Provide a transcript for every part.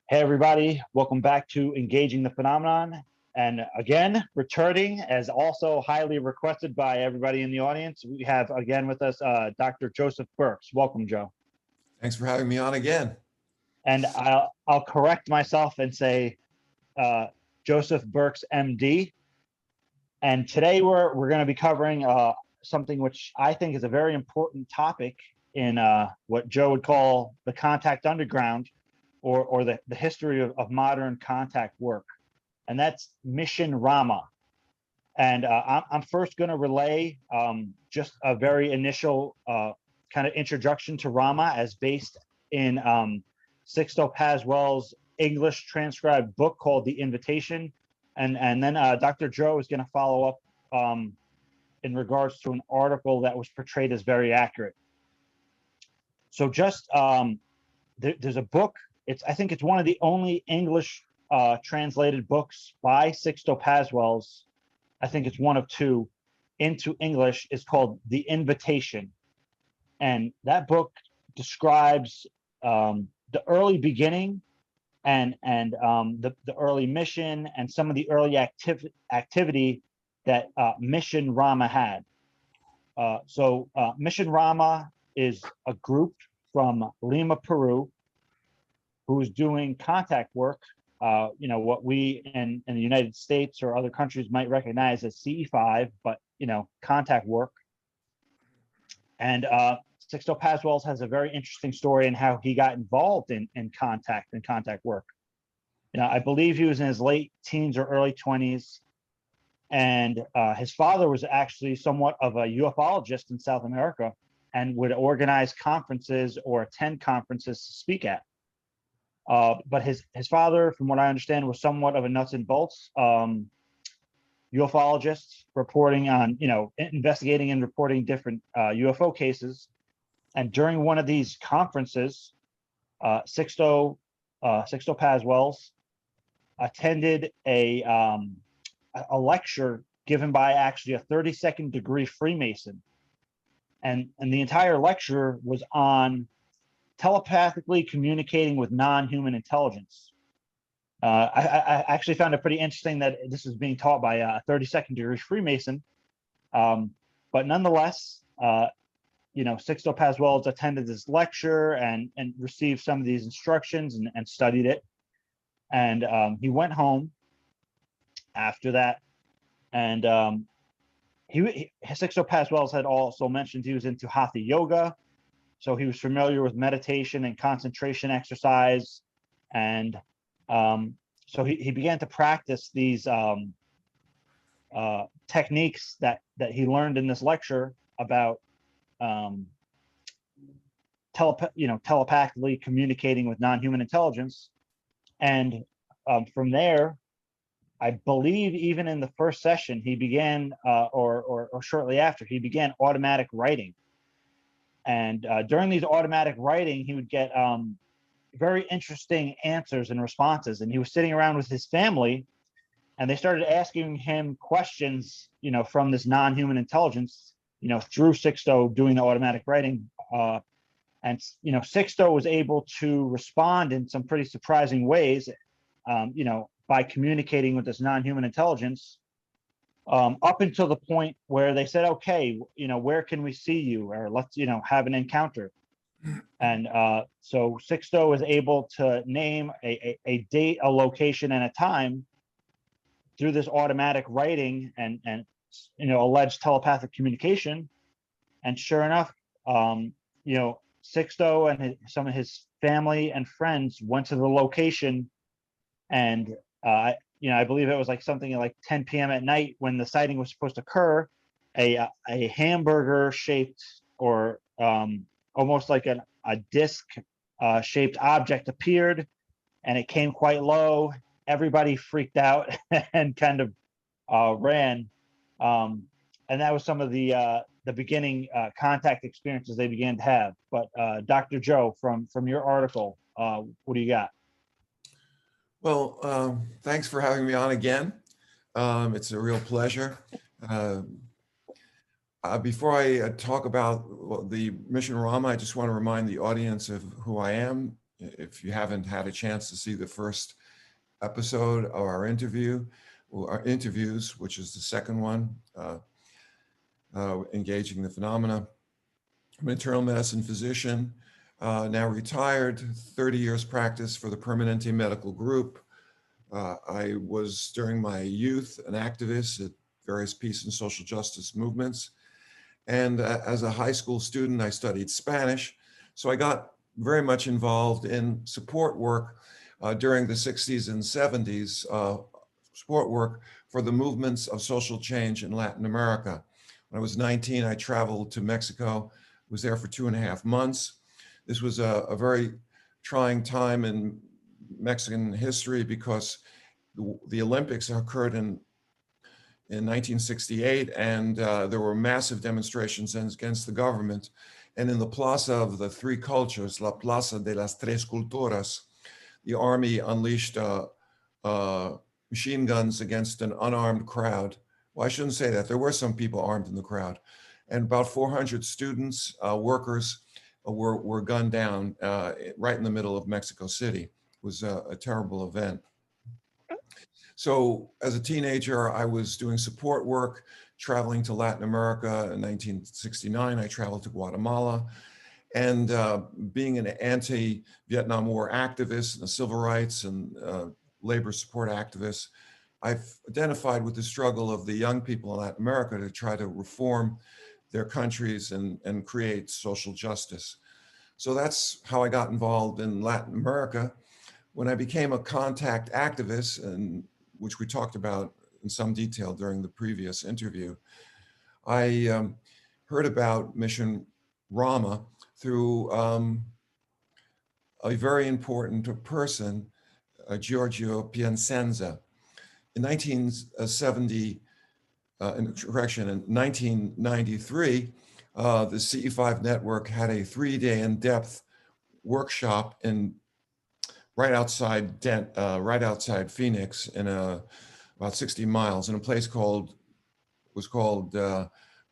Hey, everybody. Welcome back to Engaging the Phenomenon. And again, returning as also highly requested by everybody in the audience, we have again with us Dr. Joseph Burkes. Welcome, Joe. Thanks for having me on again. And I'll correct myself and say Joseph Burkes MD. And today we're going to be covering something which I think is a very important topic in what Joe would call the contact underground, or the history of modern contact work. And that's Mission Rahma. And I'm first going to relay just a very initial kind of introduction to Rahma as based in Sixto Powells' English transcribed book called The Invitation. And then Dr. Joe is going to follow up in regards to an article that was portrayed as very accurate. So just there's a book. I think it's one of the only English translated books by Sixto Powells. I think it's one of two into English. It's called The Invitation. And that book describes the early beginning and the early mission and some of the early activity that Mission Rahma had. So Mission Rahma is a group from Lima, Peru, who is doing contact work, what we in the United States or other countries might recognize as CE5, but, contact work. And Sixto Powells has a very interesting story in how he got involved in contact work. I believe he was in his late teens or early 20s. And his father was actually somewhat of a ufologist in South America and would organize conferences or attend conferences to speak at. But his father, from what I understand, was somewhat of a nuts and bolts ufologist, reporting on, investigating and reporting different UFO cases. And during one of these conferences, Sixto Powells attended a lecture given by actually a 32nd degree Freemason. And the entire lecture was on telepathically communicating with non-human intelligence. I actually found it pretty interesting that this is being taught by a 32nd degree Freemason. But nonetheless, Sixto Powells attended this lecture and received some of these instructions and studied it. And he went home after that. And Sixto Powells had also mentioned he was into Hatha yoga. So he was familiar with meditation and concentration exercise. And so he began to practice these techniques that he learned in this lecture about telepathically communicating with non-human intelligence. And from there, I believe even in the first session, he began, or shortly after, he began automatic writing. And during these automatic writing, he would get very interesting answers and responses. And he was sitting around with his family, and they started asking him questions, from this non-human intelligence, through Sixto doing the automatic writing. And Sixto was able to respond in some pretty surprising ways, by communicating with this non-human intelligence. Up until the point where they said, okay, where can we see you? Or let's, have an encounter. And so Sixto was able to name a date, a location, and a time through this automatic writing and alleged telepathic communication. And sure enough, Sixto and some of his family and friends went to the location, and I believe it was like something like 10 p.m. at night when the sighting was supposed to occur. A hamburger shaped, or almost like a disc shaped object appeared, and it came quite low. Everybody freaked out and kind of ran. And that was some of the beginning contact experiences they began to have. But Dr. Joe, from your article, what do you got? Well, thanks for having me on again. It's a real pleasure. Before I talk about the Mission Rahma, I just want to remind the audience of who I am. if you haven't had a chance to see the first episode of our interview, or our interviews, which is the second one, engaging the phenomena. I'm an internal medicine physician, now retired, 30 years practice for the Permanente Medical Group. I was, during my youth, an activist at various peace and social justice movements. And as a high school student, I studied Spanish. So I got very much involved in support work during the 60s and 70s, support work for the movements of social change in Latin America. When I was 19, I traveled to Mexico, was there for 2.5 months. This was a very trying time in Mexican history because the Olympics occurred in 1968, and there were massive demonstrations against the government. And in the Plaza of the Three Cultures, La Plaza de las Tres Culturas, the army unleashed machine guns against an unarmed crowd. Well, I shouldn't say that. There were some people armed in the crowd. And about 400 students, workers, were gunned down right in the middle of Mexico City. It was a terrible event. So as a teenager, I was doing support work, traveling to Latin America. In 1969, I traveled to Guatemala. And being an anti-Vietnam War activist and a civil rights and labor support activist, I've identified with the struggle of the young people in Latin America to try to reform their countries and create social justice. So that's how I got involved in Latin America. When I became a contact activist, and which we talked about in some detail during the previous interview, I heard about Mission Rahma through a very important person, Giovanni Piensenza. In 1993, the CE5 network had a 3-day in-depth workshop right outside Phoenix, in about 60 miles, in a place called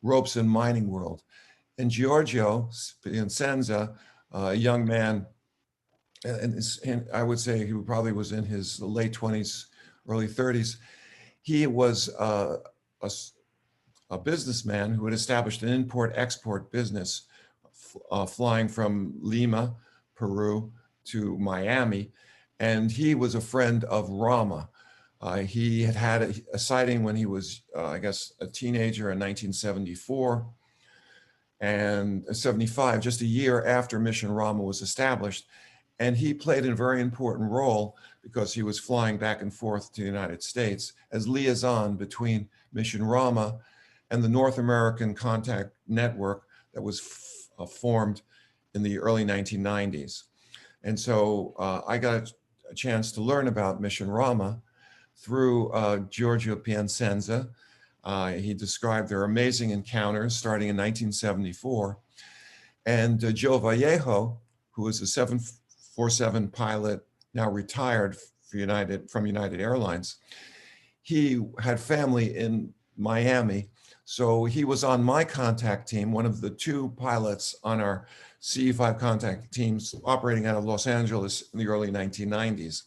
Ropes and Mining World. And Giorgio Piensenza, a young man, and I would say he probably was in his late 20s, early 30s. He was a businessman who had established an import-export business, flying from Lima, Peru, to Miami. And he was a friend of Rahma. He had a sighting when he was, I guess, a teenager in 1974 and 75, just a year after Mission Rahma was established. And he played a very important role because he was flying back and forth to the United States as liaison between Mission Rahma and the North American Contact Network that was formed in the early 1990s. And so I got a chance to learn about Mission Rahma through Giorgio Piensenza. He described their amazing encounters starting in 1974. And Joe Vallejo, who was a 747 pilot, now retired from United Airlines, he had family in Miami. So he was on my contact team, one of the 2 pilots on our CE5 contact teams operating out of Los Angeles in the early 1990s.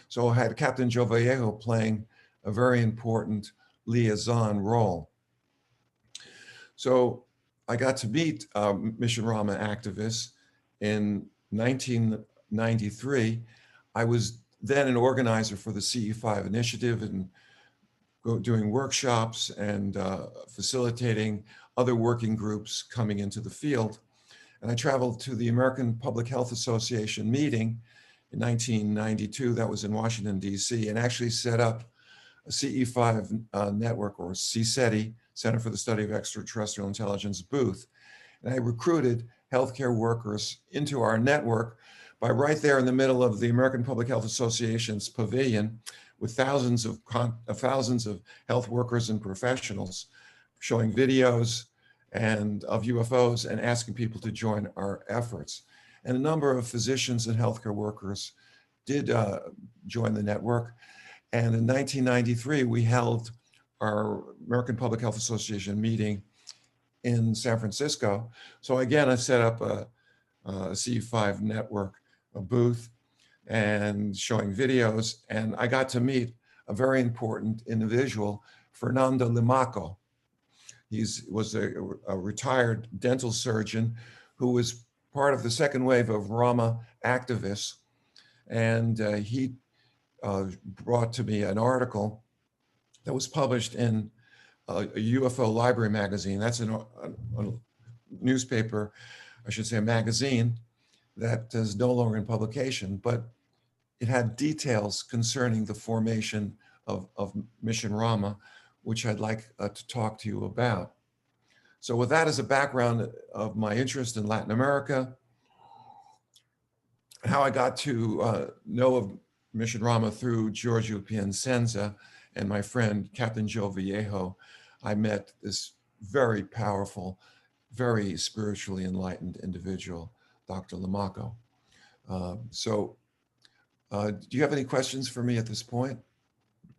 So I had Captain Joe Vallejo playing a very important liaison role. So I got to meet Mission Rahma activists in 1993. I was then an organizer for the CE5 initiative and doing workshops and facilitating other working groups coming into the field. And I traveled to the American Public Health Association meeting in 1992, that was in Washington, DC, and actually set up a CE5 network, or CSETI, Center for the Study of Extraterrestrial Intelligence booth. And I recruited healthcare workers into our network by right there in the middle of the American Public Health Association's pavilion with thousands of health workers and professionals showing videos and of UFOs and asking people to join our efforts. And a number of physicians and healthcare workers did join the network. And in 1993, we held our American Public Health Association meeting in San Francisco. So again, I set up a CE5 network a booth and showing videos. And I got to meet a very important individual, Fernando Limaco. He was a retired dental surgeon who was part of the second wave of Rahma activists. And he brought to me an article that was published in a UFO library magazine. That's a newspaper, I should say a magazine, that is no longer in publication, but it had details concerning the formation of Mission Rahma, which I'd like to talk to you about. So with that as a background of my interest in Latin America, how I got to know of Mission Rahma through Giovanni Piensenza and my friend Captain Joe Vallejo, I met this very powerful, very spiritually enlightened individual, Dr. Limaco. Do you have any questions for me at this point?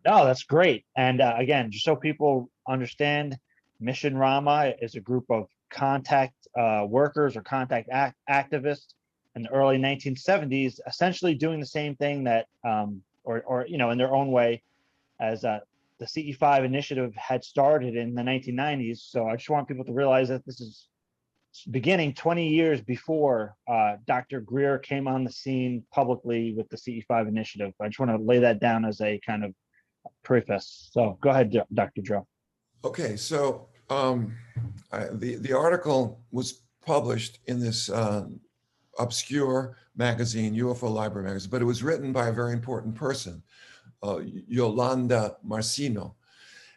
No, that's great. And again, just so people understand, Mission Rahma is a group of contact workers or contact activists in the early 1970s, essentially doing the same thing that, or you know, in their own way, as the CE5 initiative had started in the 1990s. So I just want people to realize that this is beginning 20 years before Dr. Greer came on the scene publicly with the CE5 initiative. I just want to lay that down as a kind of preface. So go ahead, Dr. Joe. Okay, so the article was published in this obscure magazine, UFO Library magazine, but it was written by a very important person, Yolanda Marcino.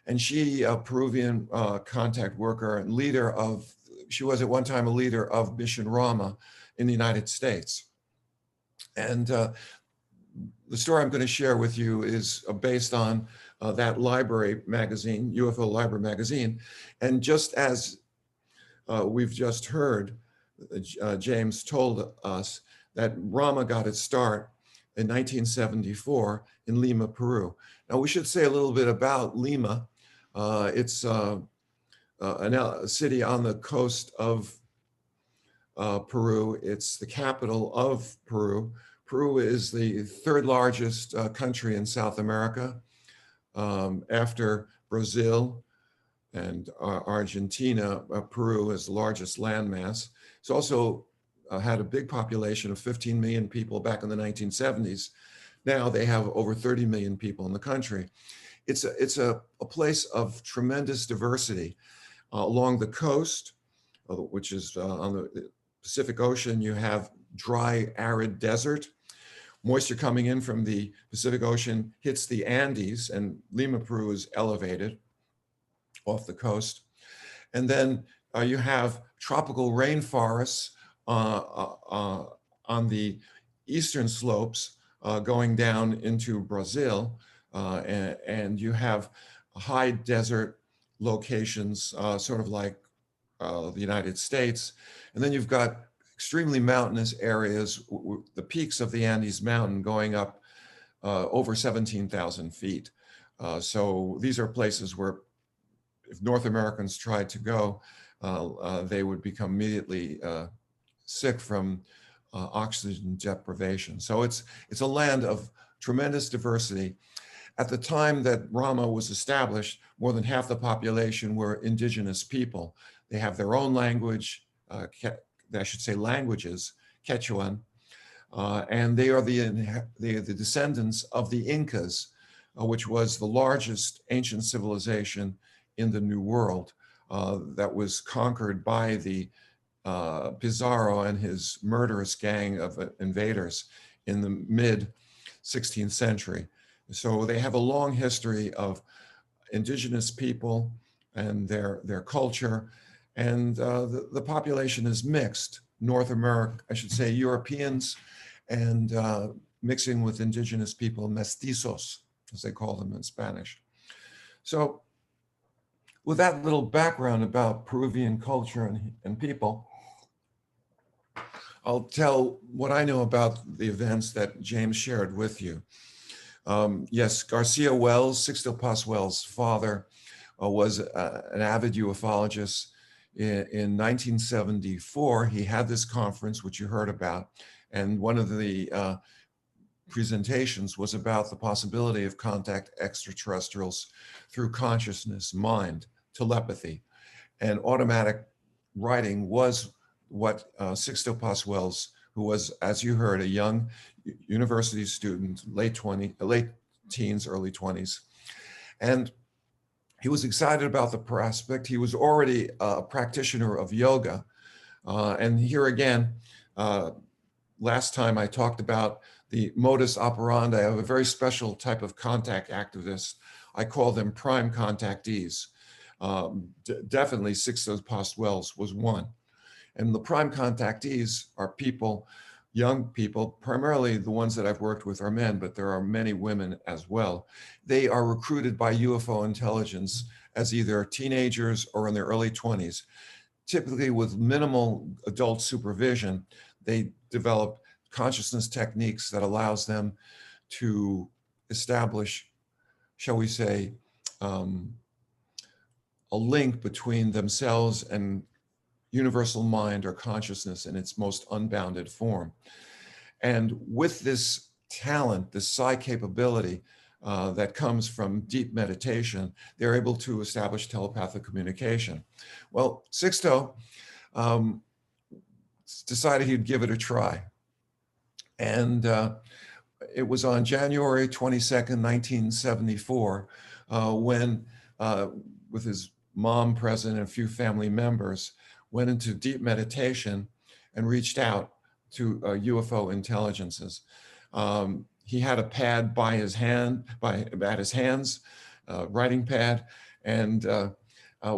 And she, a Peruvian contact worker and leader of, she was at one time a leader of Mission Rahma in the United States. And the story I'm going to share with you is based on that library magazine, UFO Library magazine. And just as we've just heard, James told us that Rahma got its start in 1974 in Lima, Peru. Now we should say a little bit about Lima. It's a city on the coast of Peru. It's the capital of Peru. Peru is the third largest country in South America after Brazil and Argentina. Peru is the largest landmass. It's also had a big population of 15 million people back in the 1970s. Now they have over 30 million people in the country. It's a place of tremendous diversity. Along the coast, which is on the Pacific Ocean, you have dry, arid desert. Moisture coming in from the Pacific Ocean hits the Andes, and Lima, Peru is elevated off the coast. And then you have tropical rainforests on the eastern slopes going down into Brazil, and you have high desert locations, sort of like the United States. And then you've got extremely mountainous areas, the peaks of the Andes Mountain going up over 17,000 feet. So these are places where if North Americans tried to go, they would become immediately sick from oxygen deprivation. So it's a land of tremendous diversity. At the time that Rahma was established, more than half the population were indigenous people. They have their own language, I should say languages, Quechuan, and they are the descendants of the Incas, which was the largest ancient civilization in the New World that was conquered by the Pizarro and his murderous gang of invaders in the mid-16th century. So they have a long history of indigenous people and their culture, and the population is mixed. North America, I should say Europeans, and mixing with indigenous people, mestizos, as they call them in Spanish. So with that little background about Peruvian culture and people, I'll tell what I know about the events that James shared with you. Yes, Garcia Wells, Sixto Wells' father, was an avid ufologist. In 1974, he had this conference, which you heard about, And one of the presentations was about the possibility of contact extraterrestrials through consciousness, mind, telepathy, and automatic writing was what Sixto Powells, who was, as you heard, a young university student, late teens, early 20s. And he was excited about the prospect. He was already a practitioner of yoga. And here again, last time I talked about the modus operandi of a very special type of contact activist. I call them prime contactees. Definitely Sixto Powells was one. And the prime contactees are people, young people, primarily the ones that I've worked with are men, but there are many women as well. They are recruited by UFO intelligence as either teenagers or in their early 20s. Typically with minimal adult supervision, they develop consciousness techniques that allows them to establish, shall we say, a link between themselves and universal mind or consciousness in its most unbounded form. And with this talent, this psi capability that comes from deep meditation, they're able to establish telepathic communication. Well, Sixto decided he'd give it a try. And it was on January 22nd, 1974, when, with his mom present and a few family members, went into deep meditation and reached out to UFO intelligences. He had a pad by his hand, at his hands, writing pad, and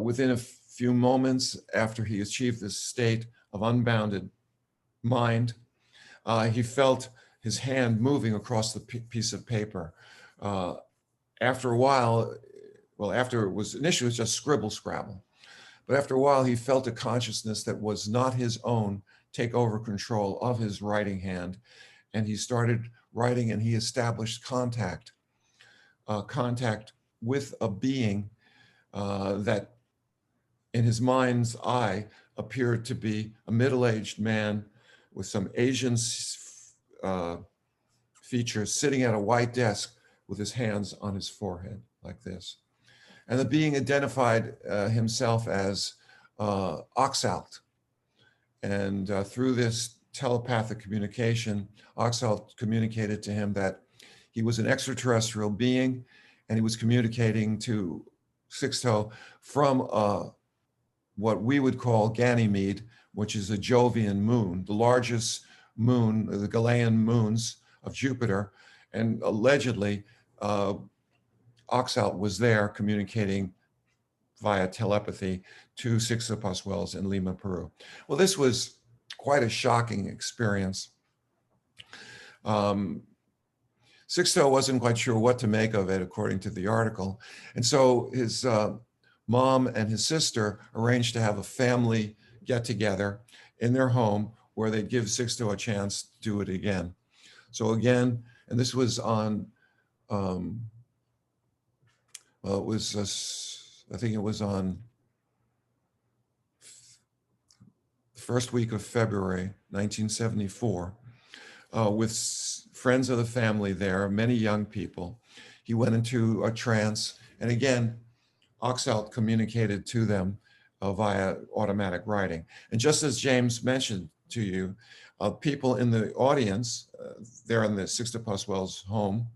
within a few moments after he achieved this state of unbounded mind, he felt his hand moving across the piece of paper. After a while, well, after it was initially just scribble scrabble, but after a while he felt a consciousness that was not his own take over control of his writing hand, and he started writing, and he established contact with a being that in his mind's eye appeared to be a middle-aged man with some Asian features, sitting at a white desk with his hands on his forehead like this. And the being identified himself as Oxalt. And through this telepathic communication, Oxalt communicated to him that he was an extraterrestrial being, and he was communicating to Sixto from what we would call Ganymede, which is a Jovian moon, the largest moon, the Galilean moons of Jupiter. And allegedly, Oxalt was there communicating via telepathy to Sixto Powells in Lima, Peru. Well, this was quite a shocking experience. Sixto wasn't quite sure what to make of it, according to the article. And so his mom and his sister arranged to have a family get-together in their home where they'd give Sixto a chance to do it again. So again, and this was on, well, it was, I think it was on the first week of February, 1974, with friends of the family there, many young people. He went into a trance, and again, Oxalt communicated to them via automatic writing. And just as James mentioned to you, people in the audience, there in the Sixto Powells' home,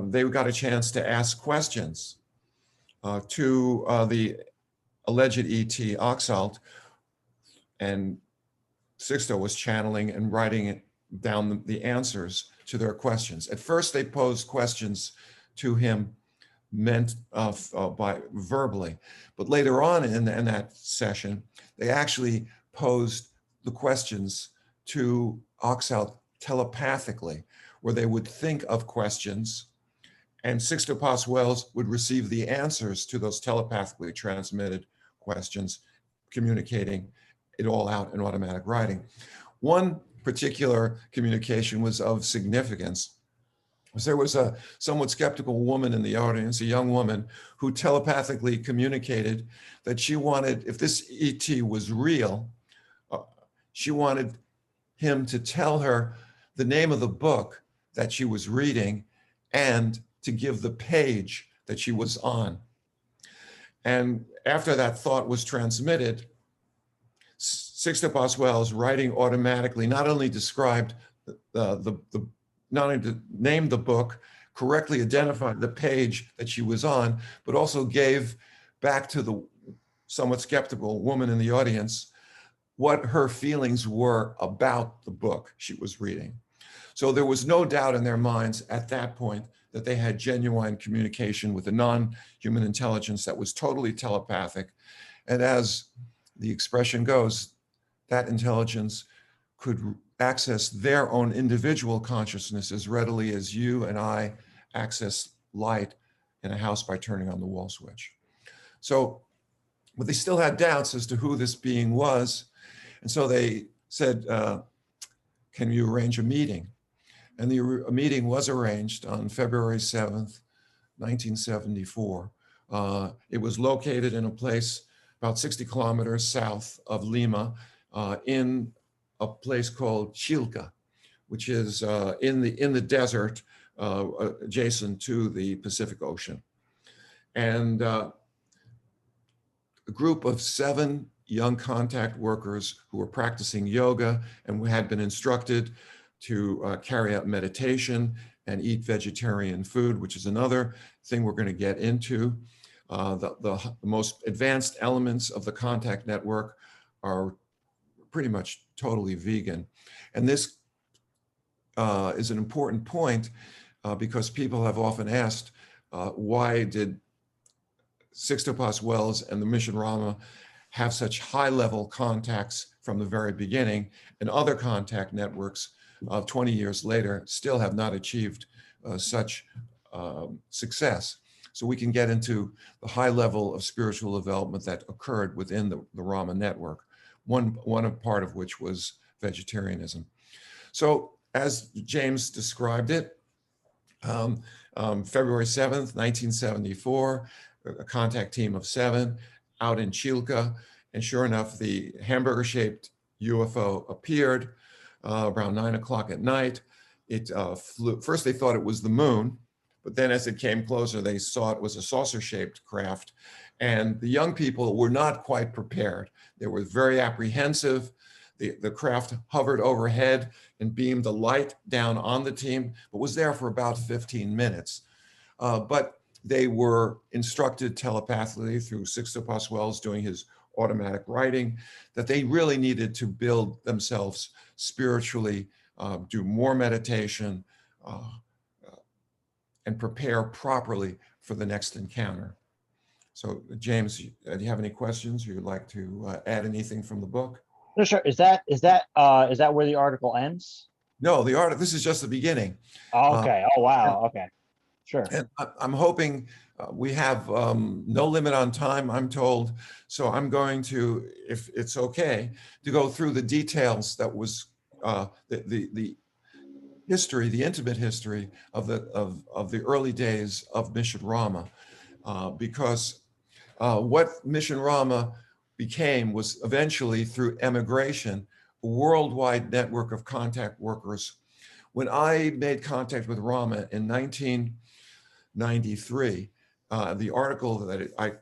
they got a chance to ask questions to the alleged ET Oxalt, and Sixto was channeling and writing down the answers to their questions. At first, they posed questions to him meant by verbally, but later on in that session, they actually posed the questions to Oxalt telepathically, where they would think of questions, and Sixto Powells would receive the answers to those telepathically transmitted questions, communicating it all out in automatic writing. One particular communication was of significance. There was a somewhat skeptical woman in the audience, a young woman, who telepathically communicated that she wanted, if this ET was real, she wanted him to tell her the name of the book that she was reading and to give the page that she was on. And after that thought was transmitted, Sixto Powells, writing automatically, not only described not only named the book, correctly identified the page that she was on, but also gave back to the somewhat skeptical woman in the audience what her feelings were about the book she was reading. So there was no doubt in their minds at that point that they had genuine communication with a non-human intelligence that was totally telepathic. And as the expression goes, that intelligence could access their own individual consciousness as readily as you and I access light in a house by turning on the wall switch. So, but they still had doubts as to who this being was. And so they said, can you arrange a meeting? And a meeting was arranged on February 7th, 1974. It was located in a place about 60 kilometers south of Lima, in a place called Chilca, which is in the desert adjacent to the Pacific Ocean. And a group of 7 young contact workers who were practicing yoga and who had been instructed to carry out meditation and eat vegetarian food, which is another thing we're going to get into. The most advanced elements of the contact network are pretty much totally vegan. And this is an important point because people have often asked, why did Sixto Powells and the Mission Rahma have such high-level contacts from the very beginning, and other contact networks 20 years later still have not achieved such success. So we can get into the high level of spiritual development that occurred within the Rahma network, one part of which was vegetarianism. So as James described it, February 7th, 1974, a contact team of 7 out in Chilca, and sure enough, the hamburger-shaped UFO appeared around 9 o'clock at night. It flew. First, they thought it was the moon, but then as it came closer, they saw it was a saucer-shaped craft. And the young people were not quite prepared. They were very apprehensive. The craft hovered overhead and beamed the light down on the team, but was there for about 15 minutes. But they were instructed telepathically through Sixto Powells doing his automatic writing that they really needed to build themselves spiritually, do more meditation, and prepare properly for the next encounter. So, James, do you have any questions? You'd like to add anything from the book? No, sure. Is that where the article ends? No, the article. This is just the beginning. Oh, okay. Oh, wow. Okay. Sure. And I'm hoping we have no limit on time, I'm told. So I'm going to, if it's okay, to go through the details that was the history, the intimate history of the early days of Mission Rahma, because what Mission Rahma became was eventually, through emigration, a worldwide network of contact workers. When I made contact with Rahma in 1993, the article that I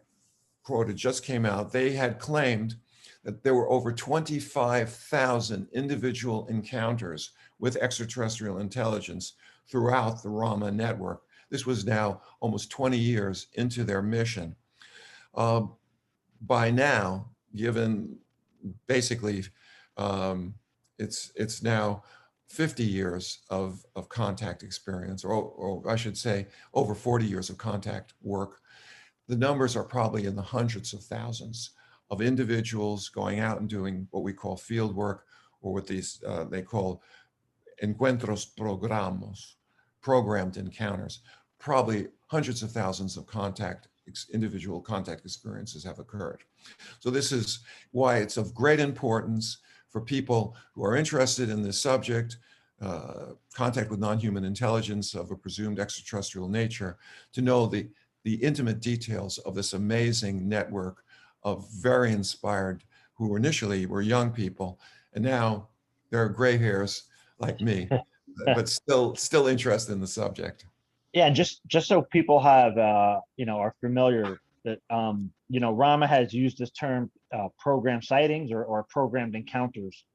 quoted just came out. They had claimed that there were over 25,000 individual encounters with extraterrestrial intelligence throughout the Rahma network. This was now almost 20 years into their mission. By now, given basically, it's now 50 years of contact experience, or I should say over 40 years of contact work. The numbers are probably in the hundreds of thousands of individuals going out and doing what we call field work, or what these they call encuentros programos, programmed encounters. Probably hundreds of thousands of individual contact experiences have occurred. So this is why it's of great importance for people who are interested in this subject, contact with non-human intelligence of a presumed extraterrestrial nature, to know the intimate details of this amazing network of very inspired, who initially were young people, and now They're gray hairs like me, but still interested in the subject. Yeah, and just so people have are familiar that Rama has used this term program sightings or programmed encounters.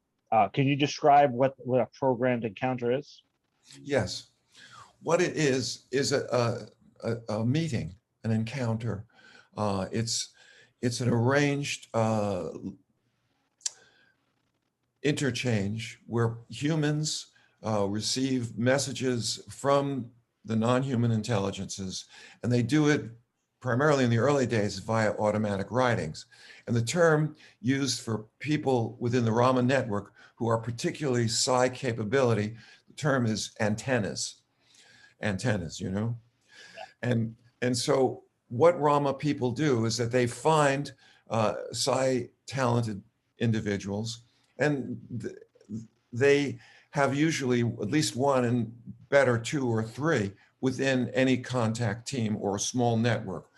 Can you describe what a programmed encounter is? Yes. What it is a meeting, an encounter. It's an arranged interchange where humans receive messages from the non-human intelligences, and they do it primarily in the early days via automatic writings. And the term used for people within the Rama network who are particularly psi capability, the term is antennas. Antennas, you know? And so what Rama people do is that they find psi talented individuals, and they have usually at least one and better two or three within any contact team or a small network.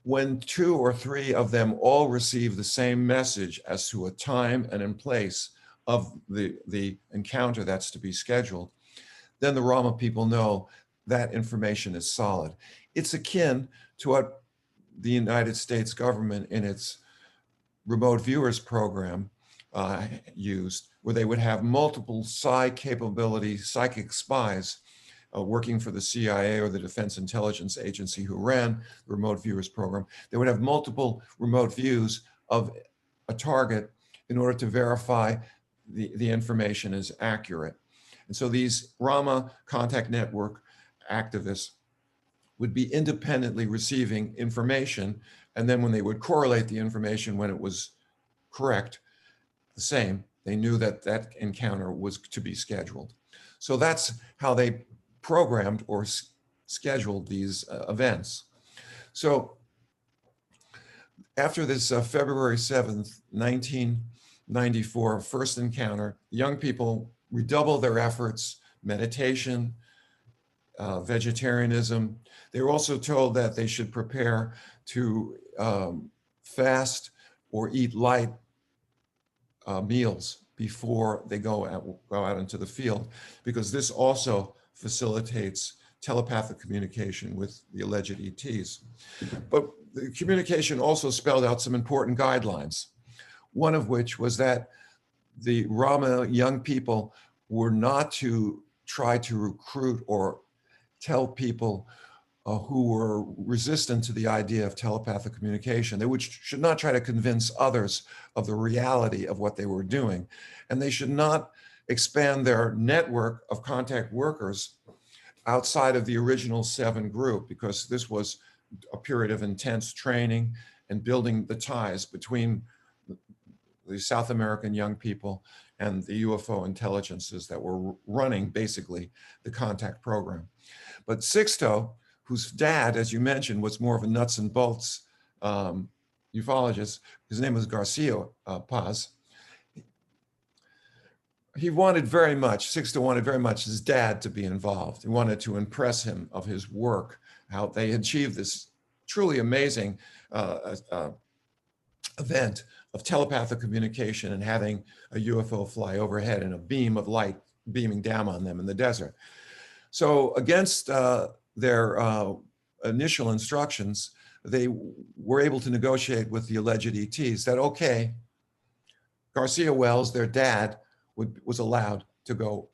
When two or three of them all receive the same message as to a time and a place of the encounter that's to be scheduled, then the Rama people know that information is solid. It's akin to what the United States government in its remote viewers program used, where they would have multiple psi capability psychic spies working for the CIA or the Defense Intelligence Agency who ran the remote viewers program. They would have multiple remote views of a target in order to verify the information is accurate. And so these Rama contact network activists would be independently receiving information, and then when they would correlate the information when it was correct, the same, they knew that that encounter was to be scheduled. So that's how they programmed or scheduled these events. So after this February 7th, 1994 first encounter, young people redoubled their efforts, meditation, vegetarianism. They were also told that they should prepare to fast or eat light meals before they go out into the field, because this also facilitates telepathic communication with the alleged ETs. But the communication also spelled out some important guidelines, one of which was that the Rama young people were not to try to recruit or tell people who were resistant to the idea of telepathic communication. They should not try to convince others of the reality of what they were doing. And they should not expand their network of contact workers outside of the original 7 group, because this was a period of intense training and building the ties between the South American young people and the UFO intelligences that were running basically the contact program. But Sixto, whose dad, as you mentioned, was more of a nuts and bolts ufologist, his name was Garcia Paz. He wanted very much, Sixto wanted very much his dad to be involved. He wanted to impress him of his work, how they achieved this truly amazing event of telepathic communication and having a UFO fly overhead and a beam of light beaming down on them in the desert. So against their initial instructions, they were able to negotiate with the alleged ETs that, okay, Garcia Wells, their dad, was allowed to go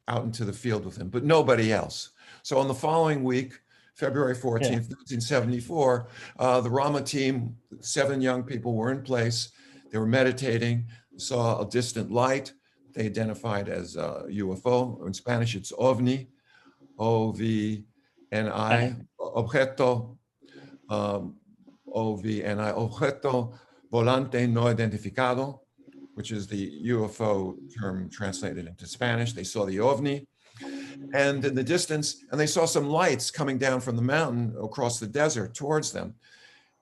out into the field with him, but nobody else. So on the following week, February 14th, 1974, the Rama team, 7 young people were in place. They were meditating, saw a distant light. They identified as UFO. In Spanish, it's OVNI, O-V-N-I, objeto, O-V-N-I, objeto volante no identificado, which is the UFO term translated into Spanish. They saw the OVNI. And in the distance, and they saw some lights coming down from the mountain across the desert towards them.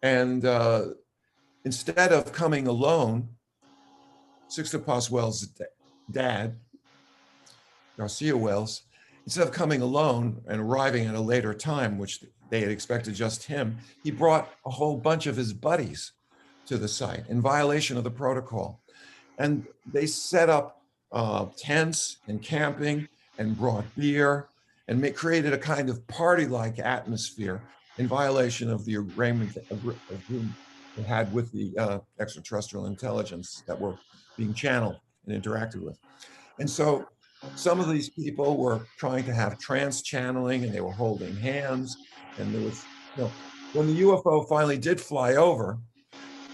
And instead of coming alone, Sixto Wells' dad, Garcia Wells, instead of coming alone and arriving at a later time, which they had expected just him, he brought a whole bunch of his buddies to the site in violation of the protocol. And they set up tents and camping and brought beer and created a kind of party-like atmosphere in violation of the agreement they had with the extraterrestrial intelligence that were being channeled and interacted with. And so some of these people were trying to have trance channeling, and they were holding hands. And there was, when the UFO finally did fly over,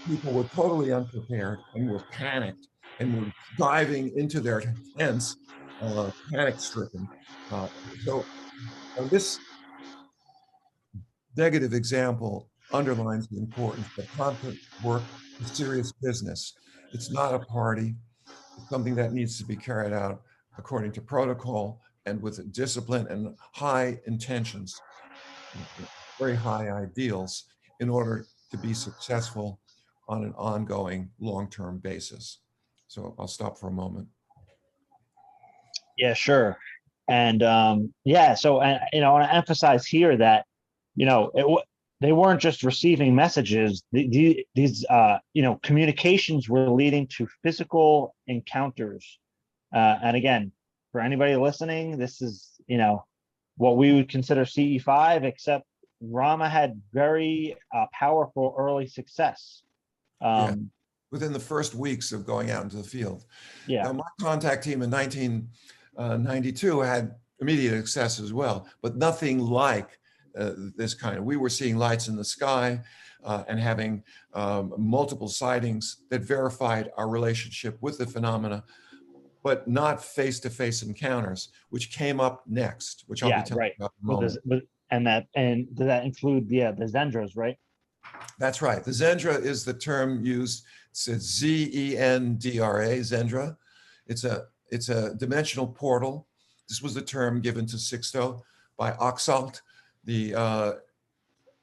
people were totally unprepared and were panicked and were diving into their tents, panic-stricken. So this negative example underlines the importance that contact work is serious business. It's not a party. It's something that needs to be carried out according to protocol and with discipline and high intentions, very high ideals, in order to be successful on an ongoing long-term basis. So I'll stop for a moment. Yeah, sure. And yeah, so I want to emphasize here that they weren't just receiving messages. These communications were leading to physical encounters. And again, for anybody listening, this is what we would consider CE5, except Rahma had very powerful early success. Yeah, within the first weeks of going out into the field. Yeah. Now, my contact team in 1992 had immediate success as well, but nothing like this kind of. We were seeing lights in the sky and having multiple sightings that verified our relationship with the phenomena, but not face-to-face encounters, which came up next, which I'll be telling you about in a moment. And does that include the zendras, right? That's right. The zendra is the term used. It's Z-E-N-D-R-A, zendra. It's a dimensional portal. This was the term given to Sixto by Oxalt, the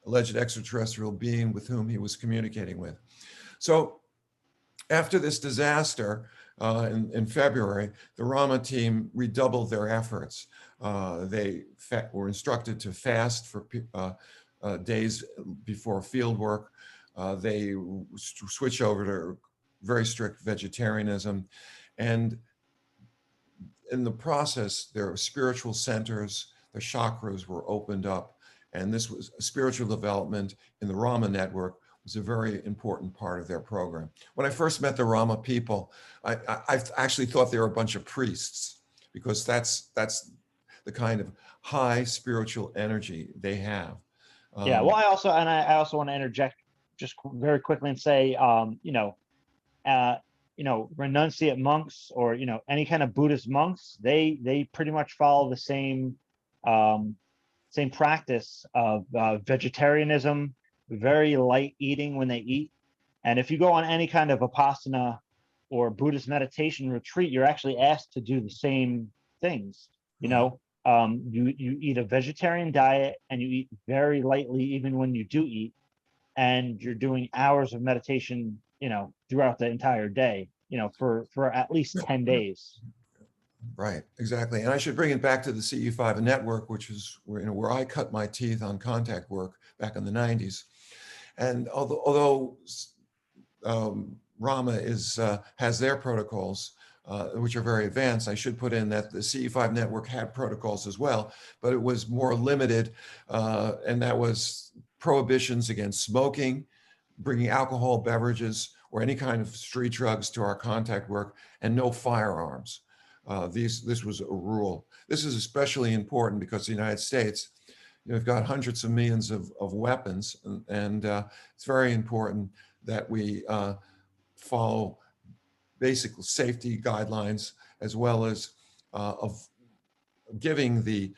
alleged extraterrestrial being with whom he was communicating with. So after this disaster in February, the Rahma team redoubled their efforts. They were instructed to fast for days before field work. They switch over to very strict vegetarianism. And in the process, their spiritual centers, the chakras were opened up. And this was a spiritual development in the Rahma network was a very important part of their program. When I first met the Rahma people, I actually thought they were a bunch of priests, because that's the kind of high spiritual energy they have. Yeah, well, I also want to interject just very quickly and say, renunciate monks or any kind of Buddhist monks, they pretty much follow the same practice of vegetarianism, very light eating when they eat. And if you go on any kind of Vipassana or Buddhist meditation retreat, you're actually asked to do the same things. You eat a vegetarian diet and you eat very lightly even when you do eat, and you're doing hours of meditation throughout the entire day for at least 10 days. Right, exactly. And I should bring it back to the CE5 network, which is where I cut my teeth on contact work back in the 90s. And although Rahma has their protocols, which are very advanced, I should put in that the CE5 network had protocols as well, but it was more limited, and that was prohibitions against smoking, bringing alcohol beverages or any kind of street drugs to our contact work, and no firearms. This was a rule. This is especially important because the United States, we've got hundreds of millions of weapons, and it's very important that we follow basic safety guidelines, as well as of giving the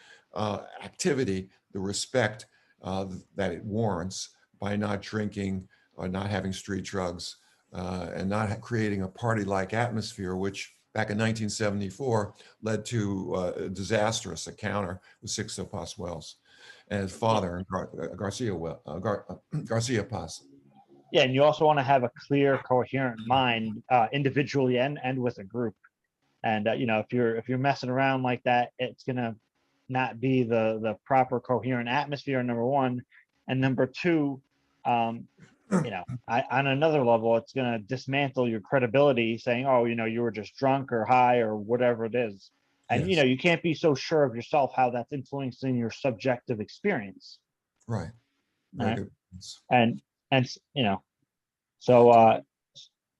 activity the respect that it warrants by not drinking or not having street drugs and not creating a party-like atmosphere, which back in 1974 led to a disastrous encounter with Sixto Powells and his father, Garcia Paz. Yeah, and you also want to have a clear, coherent mind, individually and with a group. And if you're messing around like that, it's gonna not be the proper coherent atmosphere. Number one, and number two, on another level, it's going to dismantle your credibility saying, oh, you were just drunk or high or whatever it is. And, Yes. you can't be so sure of yourself how that's influencing your subjective experience. Right. Very Right. good points. And, so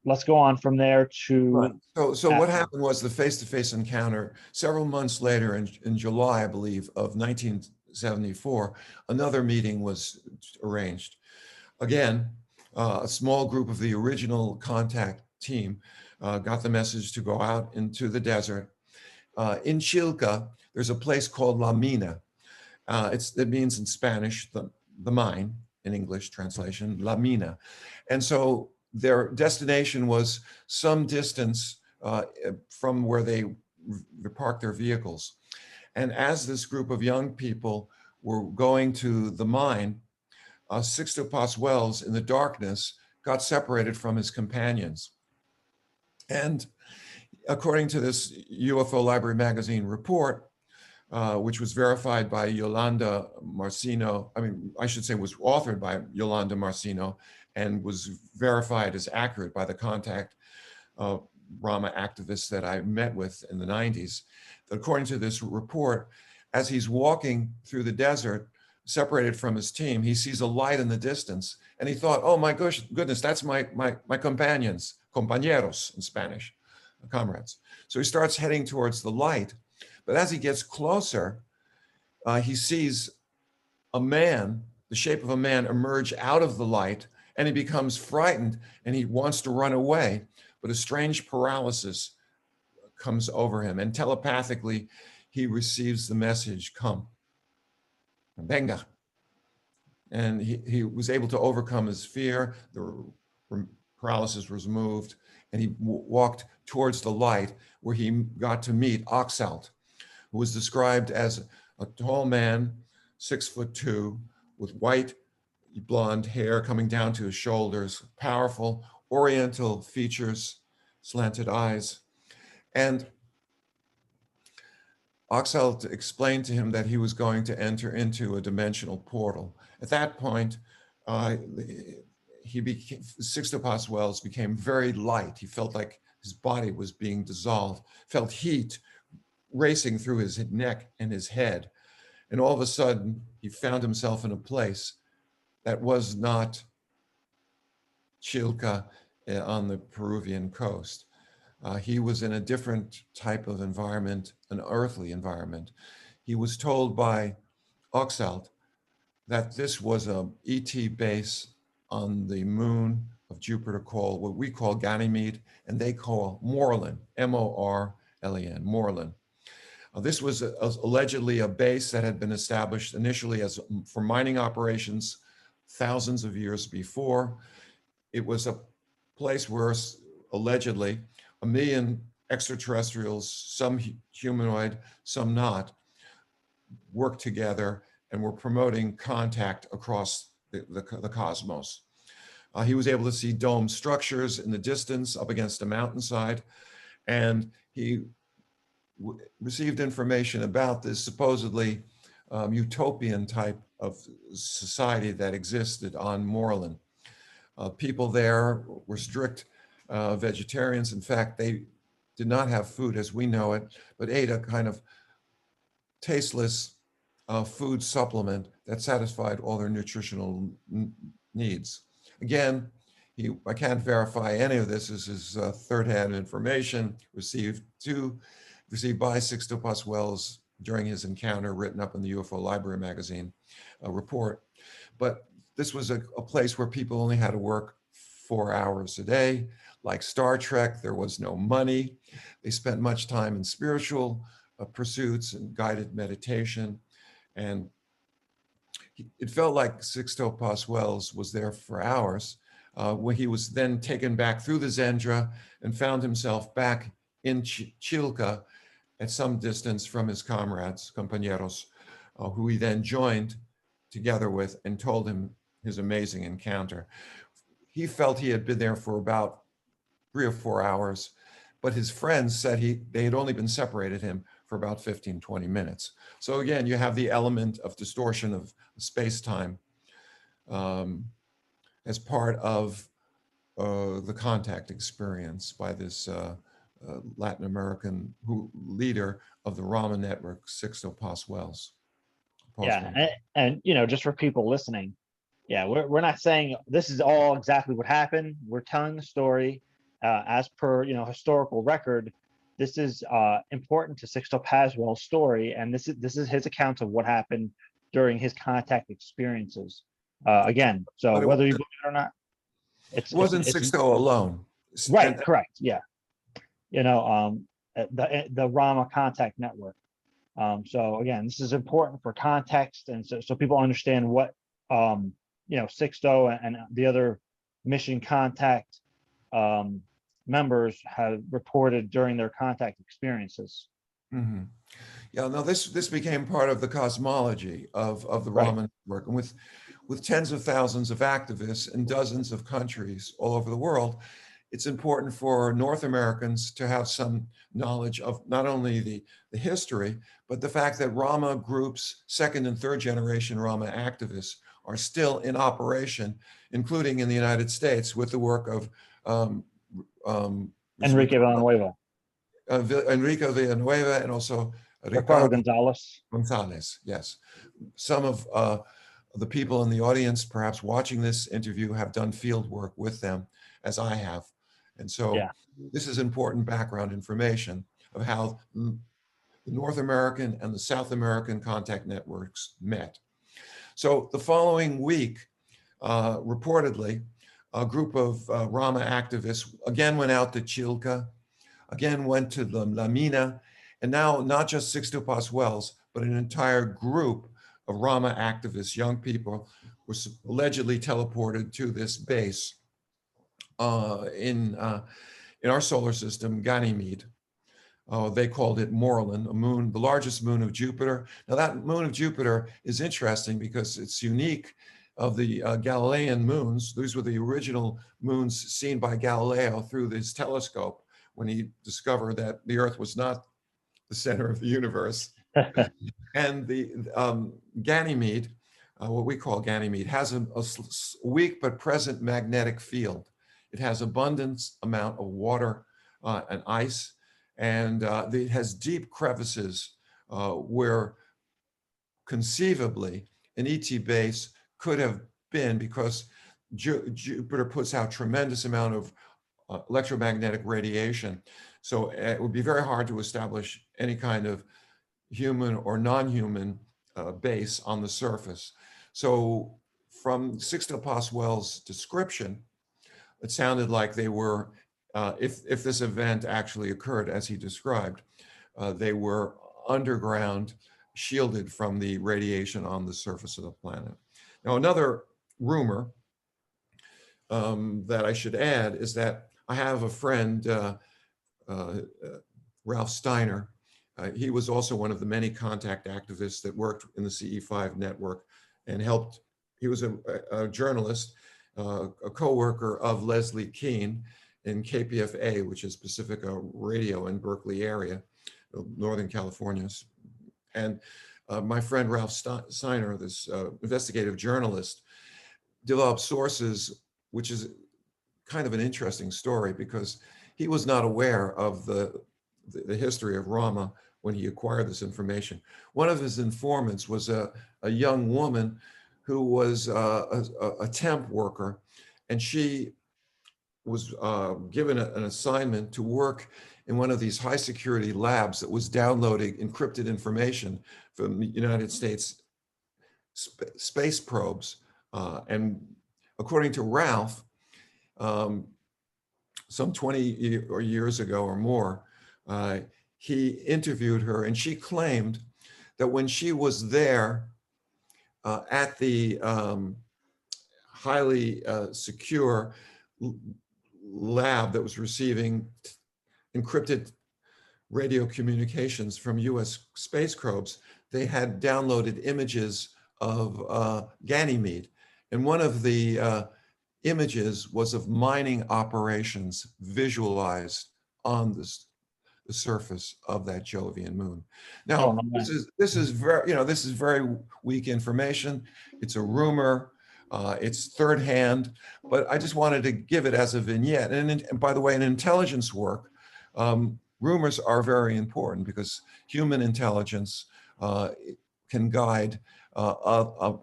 let's go on from there to. Right. So what happened was the face-to-face encounter several months later in July, I believe, of 1974, another meeting was arranged. Again, a small group of the original contact team got the message to go out into the desert. In Chilca, there's a place called La Mina. It means in Spanish, the mine, in English translation, La Mina. And so their destination was some distance from where they parked their vehicles. And as this group of young people were going to the mine, Sixto Powells, in the darkness, got separated from his companions. And according to this UFO Library Magazine report, which was verified by Yolanda Marcino, I should say was authored by Yolanda Marcino and was verified as accurate by the contact Rahma activists that I met with in the 90s. According to this report, as he's walking through the desert, separated from his team, he sees a light in the distance, and he thought, oh my goodness, that's my companions, compañeros in Spanish, comrades. So he starts heading towards the light, but as he gets closer, he sees a man, the shape of a man, emerge out of the light, and he becomes frightened, and he wants to run away, but a strange paralysis comes over him, and telepathically, he receives the message, come, venga. And he was able to overcome his fear. The paralysis was removed, and he walked towards the light, where he got to meet Oxalt, who was described as a tall man, 6'2", with white blonde hair coming down to his shoulders, powerful oriental features, slanted eyes. And Oxalt explained to him that he was going to enter into a dimensional portal. At that point, Sixto Powells became very light. He felt like his body was being dissolved, felt heat racing through his neck and his head. And all of a sudden, he found himself in a place that was not Chilca on the Peruvian coast. He was in a different type of environment, an earthly environment. He was told by Oxalt that this was an ET base on the moon of Jupiter called, what we call Ganymede, and they call Morlin, M-O-R-L-E-N, Morlin. This was allegedly a base that had been established initially for mining operations thousands of years before. It was a place where allegedly 1 million extraterrestrials, some humanoid, some not, worked together and were promoting contact across the cosmos. He was able to see dome structures in the distance up against a mountainside, and he received information about this supposedly utopian type of society that existed on Morlin. People there were strict vegetarians. In fact, they did not have food as we know it, but ate a kind of tasteless food supplement that satisfied all their nutritional needs. Again, I can't verify any of this. This is third-hand information received by Sixto Powells during his encounter, written up in the UFO Library Magazine report. But this was a place where people only had to work 4 hours a day. Like Star Trek, there was no money. They spent much time in spiritual pursuits and guided meditation. And it felt like Sixto Powells was there for hours, when he was then taken back through the Zendra and found himself back in Chilca at some distance from his comrades, compañeros, who he then joined together with and told him his amazing encounter. He felt he had been there for about 3 or 4 hours, but his friends said they had only been separated him for about 15, 20 minutes. So again, you have the element of distortion of space-time. And as part of the contact experience by this Latin American leader of the Rahma network, Sixto Powells. Yeah, and you know, just for people listening, yeah, we're not saying this is all exactly what happened. We're telling the story as per, you know, historical record. This is important to Sixto Powell's story, and this is his account of what happened during his contact experiences. Again, so whether you believe it or not, it wasn't Sixto alone. Right, correct. Yeah. You know, the Rahma contact network. So again, this is important for context, and so people understand what you know, Sixto and the other mission contact members have reported during their contact experiences. Mm-hmm. Yeah, no, this became part of the cosmology of the Rahma network, and with tens of thousands of activists in dozens of countries all over the world, it's important for North Americans to have some knowledge of not only the history, but the fact that Rahma groups, second and third generation Rahma activists, are still in operation, including in the United States with the work of Enrique Villanueva. Enrique Villanueva, and also Ricardo Gonzalez. Yes. Some of the people in the audience, perhaps watching this interview, have done field work with them, as I have. And so this is important background information of how the North American and the South American contact networks met. So the following week, reportedly, a group of Rahma activists again went out to Chilca, again went to the Lima, and now not just Sixto Powells, but an entire group of Rahma activists, young people, were allegedly teleported to this base in our solar system, Ganymede. They called it Morlun, a moon, the largest moon of Jupiter. Now that moon of Jupiter is interesting because it's unique of the Galilean moons. These were the original moons seen by Galileo through his telescope when he discovered that the Earth was not the center of the universe. And the Ganymede, what we call Ganymede, has a weak but present magnetic field. It has abundant amount of water and ice, and it has deep crevices where conceivably an ET base could have been, because Jupiter puts out tremendous amount of electromagnetic radiation. So it would be very hard to establish any kind of human or non-human base on the surface. So from Sixto Powell's description, it sounded like they were, if this event actually occurred as he described, they were underground, shielded from the radiation on the surface of the planet. Now, another rumor that I should add is that I have a friend, Ralph Steiner. He was also one of the many contact activists that worked in the CE5 network and helped. He was a journalist, a co-worker of Leslie Kean in KPFA, which is Pacifica Radio in Berkeley area, Northern California. And my friend Ralph Steiner, this investigative journalist, developed sources, which is kind of an interesting story because he was not aware of the history of Rahma when he acquired this information. One of his informants was a young woman who was a temp worker, and she was given an assignment to work in one of these high security labs that was downloading encrypted information from the United States space probes. And according to Ralph, some 20 years ago or more, he interviewed her, and she claimed that when she was there at the highly secure lab that was receiving encrypted radio communications from US space probes, they had downloaded images of Ganymede. And one of the images was of mining operations visualized on the surface of that Jovian moon. Now, this is very, this is very weak information. It's a rumor. It's third hand, but I just wanted to give it as a vignette. And by the way, in intelligence work, rumors are very important because human intelligence can guide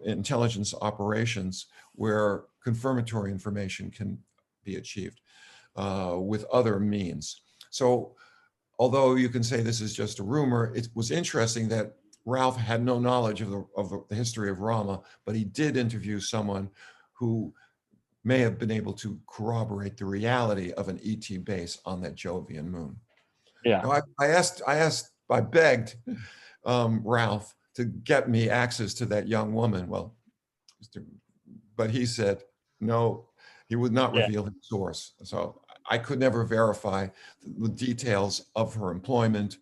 intelligence operations where confirmatory information can be achieved with other means. So although you can say this is just a rumor, it was interesting that Ralph had no knowledge of the history of Rahma, but he did interview someone who may have been able to corroborate the reality of an ET base on that Jovian moon. Yeah. Now, I begged Ralph to get me access to that young woman. Well, but he said no, he would not reveal his source. So I could never verify the details of her employment,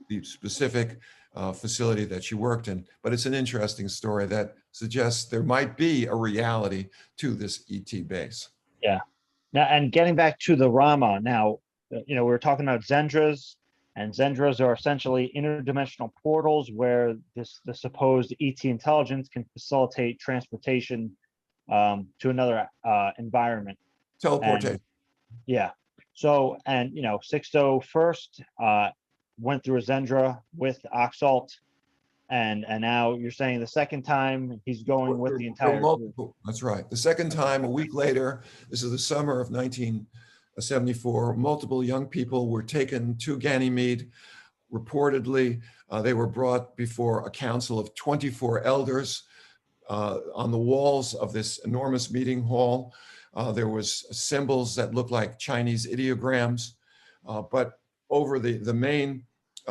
the specific facility that she worked in. But it's an interesting story that suggests there might be a reality to this ET base. Yeah. Now, and getting back to the Rahma, now, we were talking about zendras, and zendras are essentially interdimensional portals where the supposed ET intelligence can facilitate transportation to another environment. Teleportation. And, yeah. So, and Sixto first went through a zendra with Oxalt, and now you're saying the second time he's going with the entire group. That's right. The second time, a week later, this is the summer of 1974, multiple young people were taken to Ganymede. Reportedly, they were brought before a council of 24 elders. On the walls of this enormous meeting hall, there was symbols that looked like Chinese ideograms, but over the main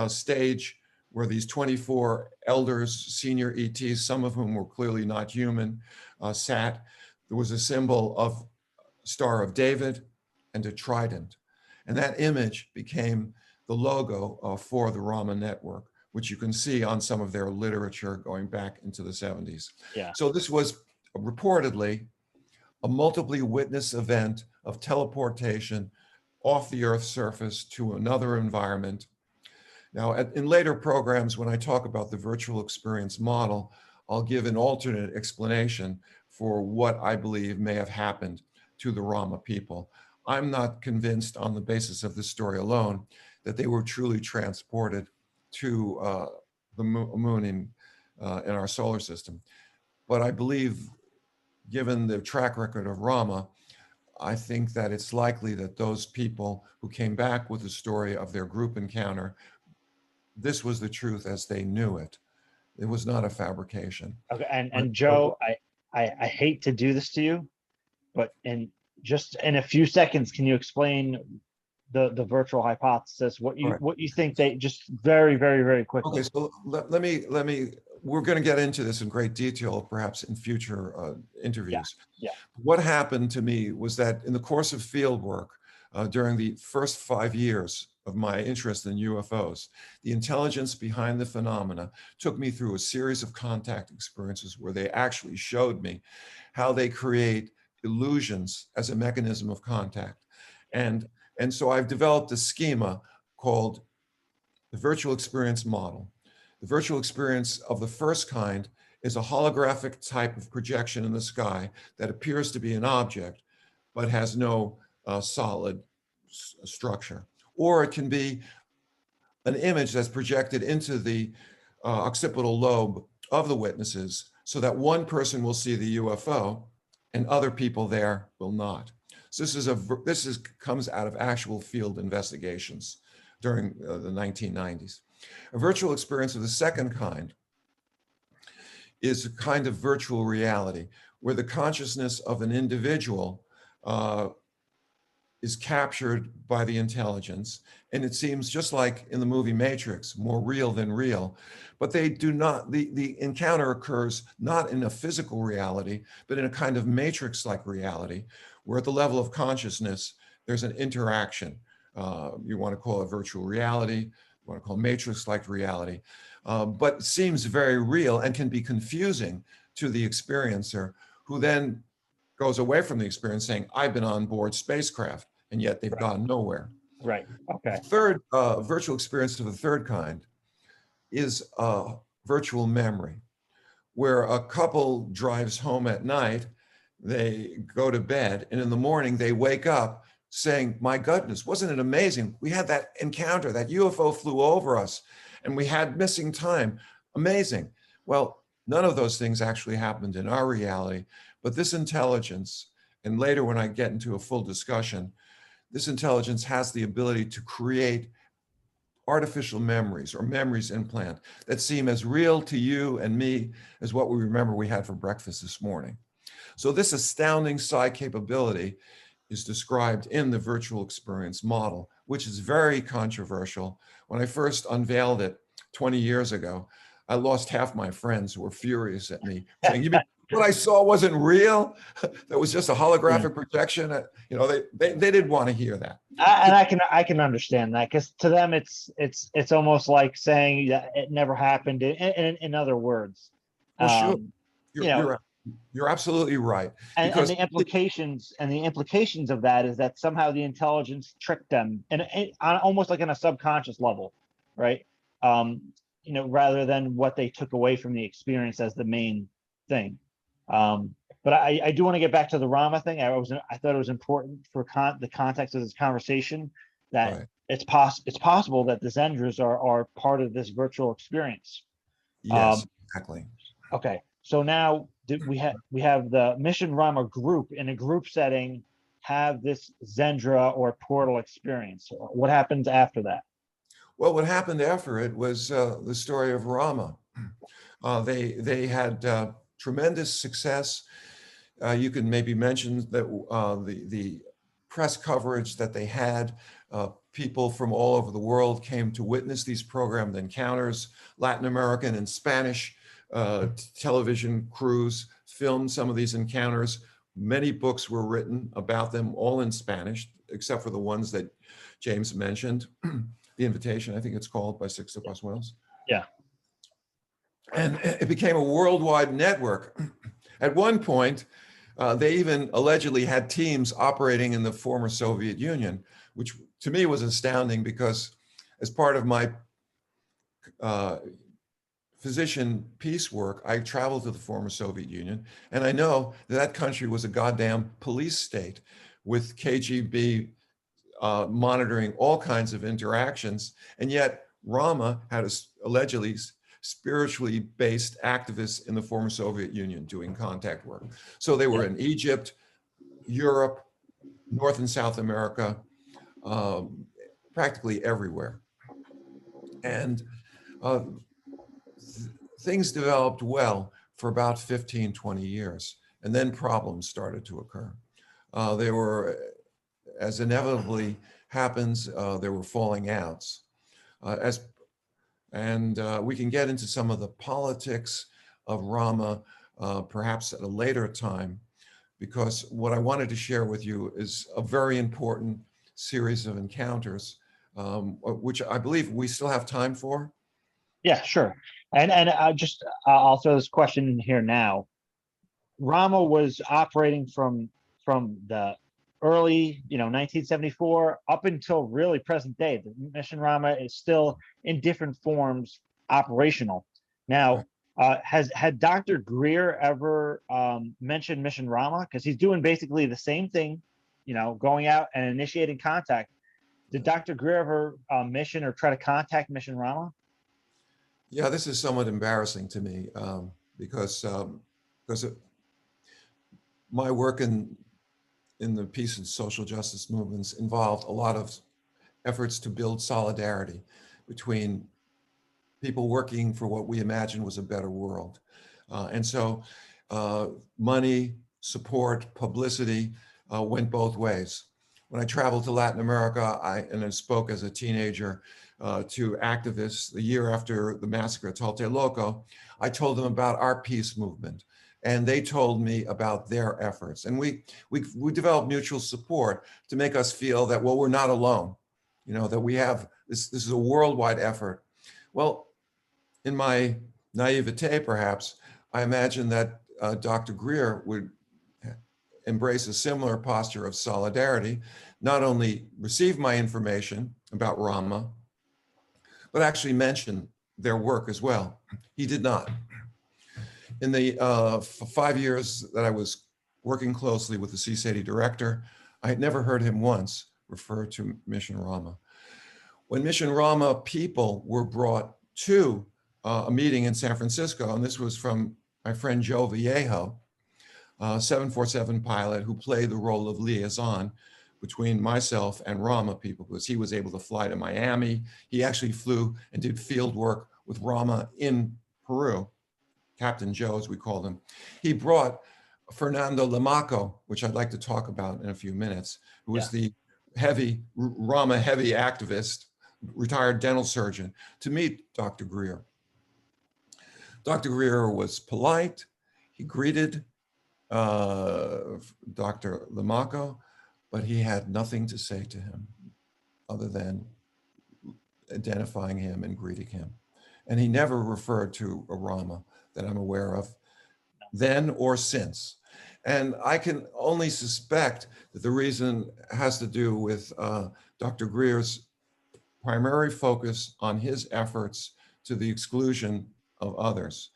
stage were these 24 elders, senior ETs, some of whom were clearly not human, sat. There was a symbol of Star of David and a trident. And that image became the logo for the Rahma network, which you can see on some of their literature going back into the 70s. Yeah. So this was reportedly a multiply witness event of teleportation off the Earth's surface to another environment. Now, in later programs, when I talk about the virtual experience model, I'll give an alternate explanation for what I believe may have happened to the Rahma people. I'm not convinced on the basis of this story alone that they were truly transported to the moon in our solar system. But I believe, given the track record of Rahma, I think that it's likely that those people who came back with the story of their group encounter, this was the truth as they knew it. It was not a fabrication. Okay, and Joe, I hate to do this to you, but just in a few seconds, can you explain the virtual hypothesis? What you think they just very, very, very quickly. Okay, so let me. We're going to get into this in great detail, perhaps in future interviews. Yeah. What happened to me was that in the course of field work, during the first 5 years of my interest in UFOs, the intelligence behind the phenomena took me through a series of contact experiences where they actually showed me how they create illusions as a mechanism of contact. And so I've developed a schema called the virtual experience model. The virtual experience of the first kind is a holographic type of projection in the sky that appears to be an object, but has no solid structure. Or it can be an image that's projected into the occipital lobe of the witnesses so that one person will see the UFO and other people there will not. So this comes out of actual field investigations during the 1990s. A virtual experience of the second kind is a kind of virtual reality where the consciousness of an individual is captured by the intelligence. And it seems just like in the movie Matrix, more real than real. But they do not, the encounter occurs not in a physical reality, but in a kind of Matrix-like reality, where at the level of consciousness, there's an interaction. You want to call it virtual reality, you want to call Matrix-like reality, but it seems very real and can be confusing to the experiencer, who then goes away from the experience saying, I've been on board spacecraft, and yet they've gone nowhere. Right, okay. The third virtual experience of the third kind is virtual memory, where a couple drives home at night they go to bed, and in the morning they wake up saying, my goodness, wasn't it amazing? We had that encounter, that UFO flew over us, and we had missing time. Amazing. Well, none of those things actually happened in our reality, but this intelligence, and later when I get into a full discussion, this intelligence has the ability to create artificial memories or memories implant that seem as real to you and me as what we remember we had for breakfast this morning. So this astounding psi capability is described in the virtual experience model, which is very controversial. When I first unveiled it 20 years ago, I lost half my friends who were furious at me, saying, "You mean what I saw wasn't real? That was just a holographic projection?" You know, they didn't want to hear that. And I can understand that, because to them it's almost like saying that it never happened. In other words, Well, sure, you know, you're absolutely right. and the implications of that is that somehow the intelligence tricked them, and almost like on a subconscious level, right? You know, rather than what they took away from the experience as the main thing. But I do want to get back to the Rama thing. I thought it was important for the context of this conversation that Right. it's possible that the zendras are part of this virtual experience. Yes, exactly. Okay, so now we have the Mission Rahma group in a group setting have this zendra or portal experience. What happens after that? Well, what happened after it was the story of Rama. They had tremendous success. You can maybe mention that the press coverage that they had. People from all over the world came to witness these programmed encounters. Latin American and Spanish television crews filmed some of these encounters. Many books were written about them, all in Spanish, except for the ones that James mentioned. The Invitation, I think it's called, by Sixto Powells. Yeah. And it became a worldwide network. At one point, they even allegedly had teams operating in the former Soviet Union, which to me was astounding because as part of my physician peace work, I traveled to the former Soviet Union, and I know that that country was a goddamn police state with KGB monitoring all kinds of interactions. And yet Rama had allegedly spiritually based activists in the former Soviet Union doing contact work. So they were in Egypt, Europe, North and South America, practically everywhere. And things developed well for about 15, 20 years. And then problems started to occur. There were, as inevitably happens, there were falling outs. We can get into some of the politics of Rama perhaps at a later time, because what I wanted to share with you is a very important series of encounters, which I believe we still have time for. Yeah, sure. And I'll throw this question in here now. Rama was operating from the early, 1974 up until really present day. The Mission Rahma is still in different forms operational. Now, had Dr. Greer ever mentioned Mission Rahma? Because he's doing basically the same thing, going out and initiating contact. Did Dr. Greer ever mission or try to contact Mission Rahma? Yeah, this is somewhat embarrassing to me because my work in the peace and social justice movements involved a lot of efforts to build solidarity between people working for what we imagined was a better world. And so money, support, publicity went both ways. When I traveled to Latin America, I spoke as a teenager to activists the year after the massacre at Tlatelolco, I told them about our peace movement. And they told me about their efforts. And we developed mutual support to make us feel that, well, we're not alone, that we have, this is a worldwide effort. Well, in my naivete, perhaps, I imagine that Dr. Greer would embrace a similar posture of solidarity, not only receive my information about Rama, but actually mention their work as well. He did not. In the 5 years that I was working closely with the CSETI director. I had never heard him once refer to Mission Rahma. When Mission Rahma people were brought to a meeting in San Francisco, and this was from my friend Joe Vallejo, 747 pilot who played the role of liaison between myself and Rahma people, because he was able to fly to Miami. He actually flew and did field work with Rahma in Peru, Captain Joe, as we called him. He brought Fernando Lamaco, which I'd like to talk about in a few minutes, who was the Rahma heavy activist, retired dental surgeon, to meet Dr. Greer. Dr. Greer was polite. He greeted Dr. Lamaco, but he had nothing to say to him other than identifying him and greeting him. And he never referred to a Rahma that I'm aware of, then or since. And I can only suspect that the reason has to do with Dr. Greer's primary focus on his efforts to the exclusion of others.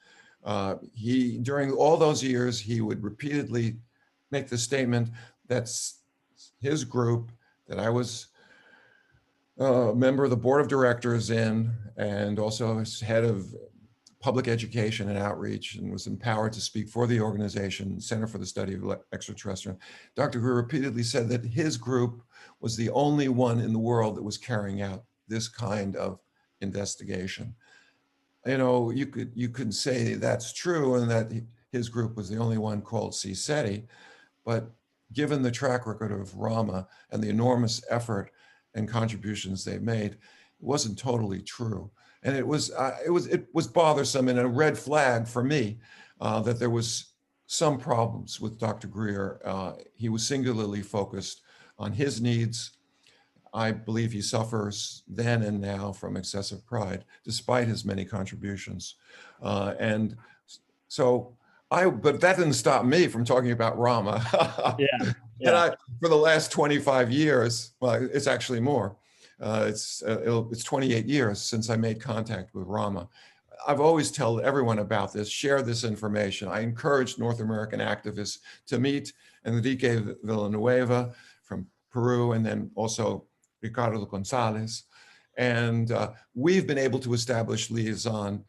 During all those years, he would repeatedly make the statement that his group, that I was a member of the board of directors in, and also as head of public education and outreach, and was empowered to speak for the organization, Center for the Study of Extraterrestrial. Dr. Greer repeatedly said that his group was the only one in the world that was carrying out this kind of investigation. You know, you could say that's true and that his group was the only one called CSETI, but given the track record of Rahma and the enormous effort and contributions they made, it wasn't totally true. And it was bothersome and a red flag for me that there was some problems with Dr. Greer. He was singularly focused on his needs. I believe he suffers then and now from excessive pride, despite his many contributions. But that didn't stop me from talking about Rahma. And for the last 25 years, well, it's actually more. It's 28 years since I made contact with Rahma. I've always told everyone about this, share this information. I encourage North American activists to meet Enrique Villanueva from Peru, and then also Ricardo Gonzalez. And we've been able to establish liaison,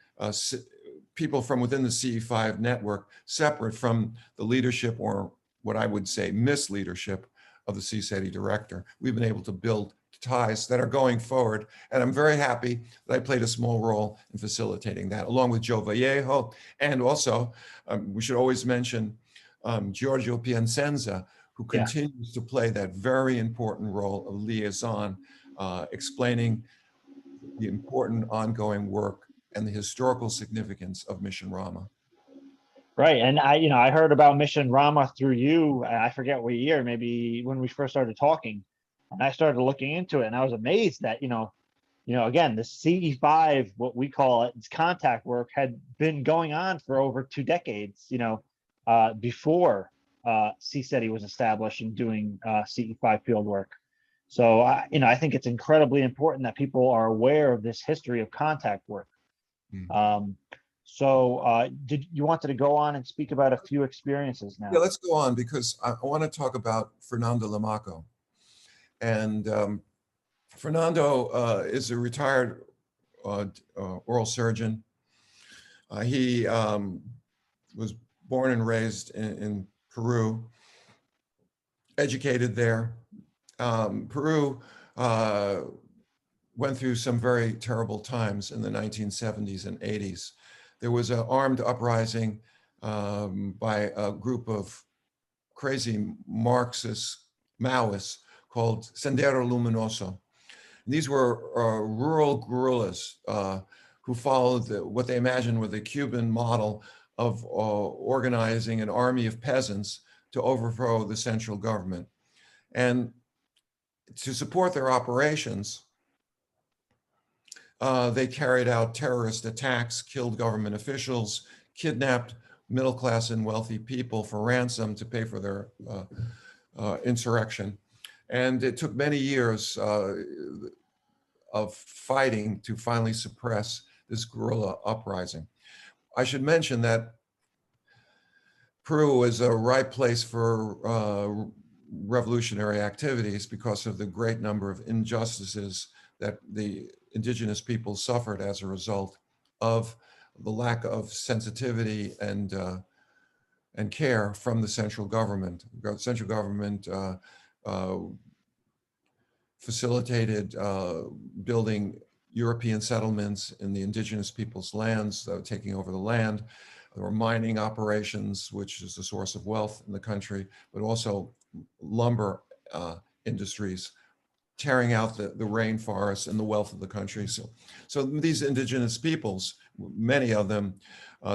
people from within the CE5 network, separate from the leadership, or what I would say misleadership, of the CSETI director. We've been able to build ties that are going forward. And I'm very happy that I played a small role in facilitating that, along with Joe Vallejo. And also, we should always mention Giovanni Piensenza, who continues to play that very important role of liaison, explaining the important ongoing work and the historical significance of Mission Rahma. Right. And I heard about Mission Rahma through you. I forget what year, maybe when we first started talking. And I started looking into it, and I was amazed that, again, the CE5, what we call it, its contact work had been going on for over 2 decades, before CSETI was established and doing CE5 field work. So, I think it's incredibly important that people are aware of this history of contact work. Did you wanted to go on and speak about a few experiences now? Yeah, let's go on, because I want to talk about Fernando Lamaco. And Fernando is a retired oral surgeon. He was born and raised in Peru, educated there. Peru went through some very terrible times in the 1970s and 80s. There was an armed uprising by a group of crazy Marxist Maoists called Sendero Luminoso. And these were rural guerrillas who followed what they imagined was the Cuban model of organizing an army of peasants to overthrow the central government. And to support their operations, they carried out terrorist attacks, killed government officials, kidnapped middle-class and wealthy people for ransom to pay for their insurrection. And it took many years of fighting to finally suppress this guerrilla uprising. I should mention that Peru is a right place for revolutionary activities because of the great number of injustices that the indigenous people suffered as a result of the lack of sensitivity and care from the central government. The central government facilitated building European settlements in the indigenous people's lands, taking over the land. There were mining operations, which is the source of wealth in the country, but also lumber industries, tearing out the rainforests and the wealth of the country. So these indigenous peoples, many of them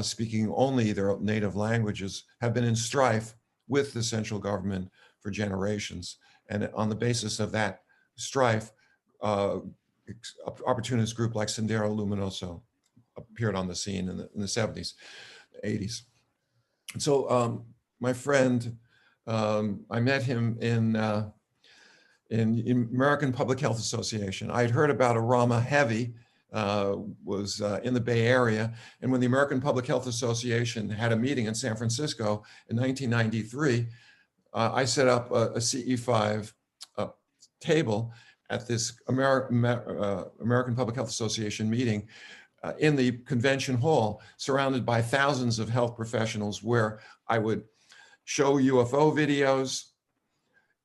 speaking only their native languages, have been in strife with the central government for generations. And on the basis of that strife, opportunist group like Sendero Luminoso appeared on the scene in the 70s, 80s. So my friend, I met him in American Public Health Association. I had heard about a Rahma Heavy, was in the Bay Area. And when the American Public Health Association had a meeting in San Francisco in 1993, I set up a CE5 table at this American Public Health Association meeting in the convention hall, surrounded by thousands of health professionals, where I would show UFO videos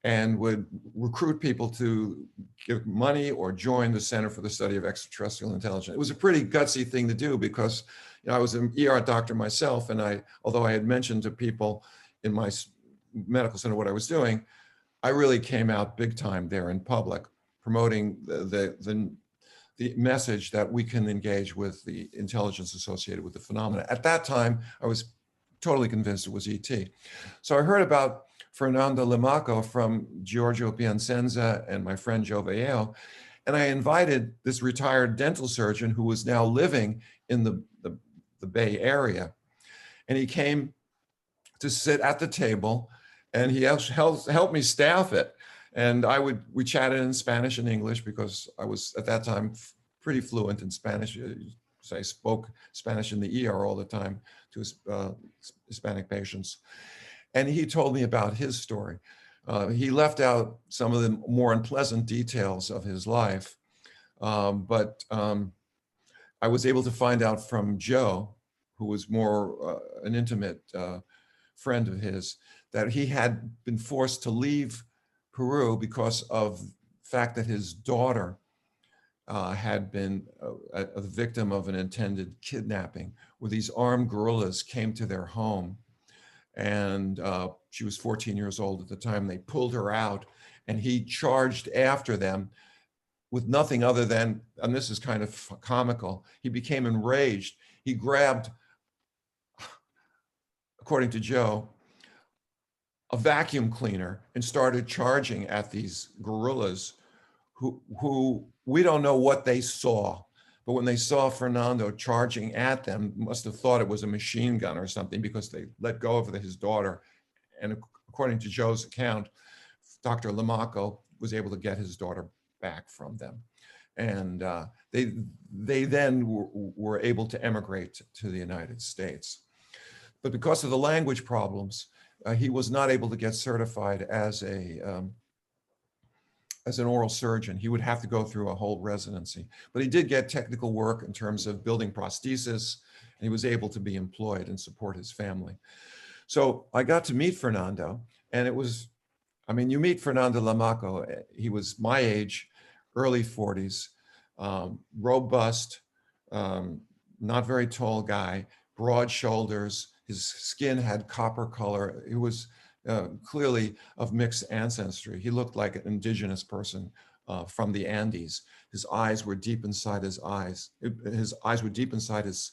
and would recruit people to give money or join the Center for the Study of Extraterrestrial Intelligence. It was a pretty gutsy thing to do because I was an ER doctor myself, and although I had mentioned to people in my medical center what I was doing, I really came out big time there in public, promoting the message that we can engage with the intelligence associated with the phenomena. At that time, I was totally convinced it was ET. So I heard about Fernando Limaco from Giovanni Piensenza and my friend Joe Vallejo, and I invited this retired dental surgeon who was now living in the Bay Area. And he came to sit at the table, and he helped me staff it. And we chatted in Spanish and English because I was at that time pretty fluent in Spanish. So I spoke Spanish in the ER all the time to Hispanic patients. And he told me about his story. He left out some of the more unpleasant details of his life. But I was able to find out from Joe, who was more an intimate friend of his, that he had been forced to leave Peru because of the fact that his daughter had been a victim of an intended kidnapping, where these armed guerrillas came to their home. And she was 14 years old at the time. They pulled her out, and he charged after them with nothing other than, and this is kind of comical, he became enraged. He grabbed, according to Joe, a vacuum cleaner and started charging at these guerrillas who we don't know what they saw, but when they saw Fernando charging at them, must have thought it was a machine gun or something, because they let go of his daughter. And according to Joe's account, Dr. Limaco was able to get his daughter back from them. And they then were able to emigrate to the United States. But because of the language problems, he was not able to get certified as an oral surgeon. He would have to go through a whole residency. But he did get technical work in terms of building prosthesis, and he was able to be employed and support his family. So I got to meet Fernando, and it was, I mean, you meet Fernando Limaco. He was my age, early 40s, robust, not very tall guy, broad shoulders. His skin had copper color. He was clearly of mixed ancestry. He looked like an indigenous person from the Andes. His eyes were deep inside his eyes. His eyes were deep inside his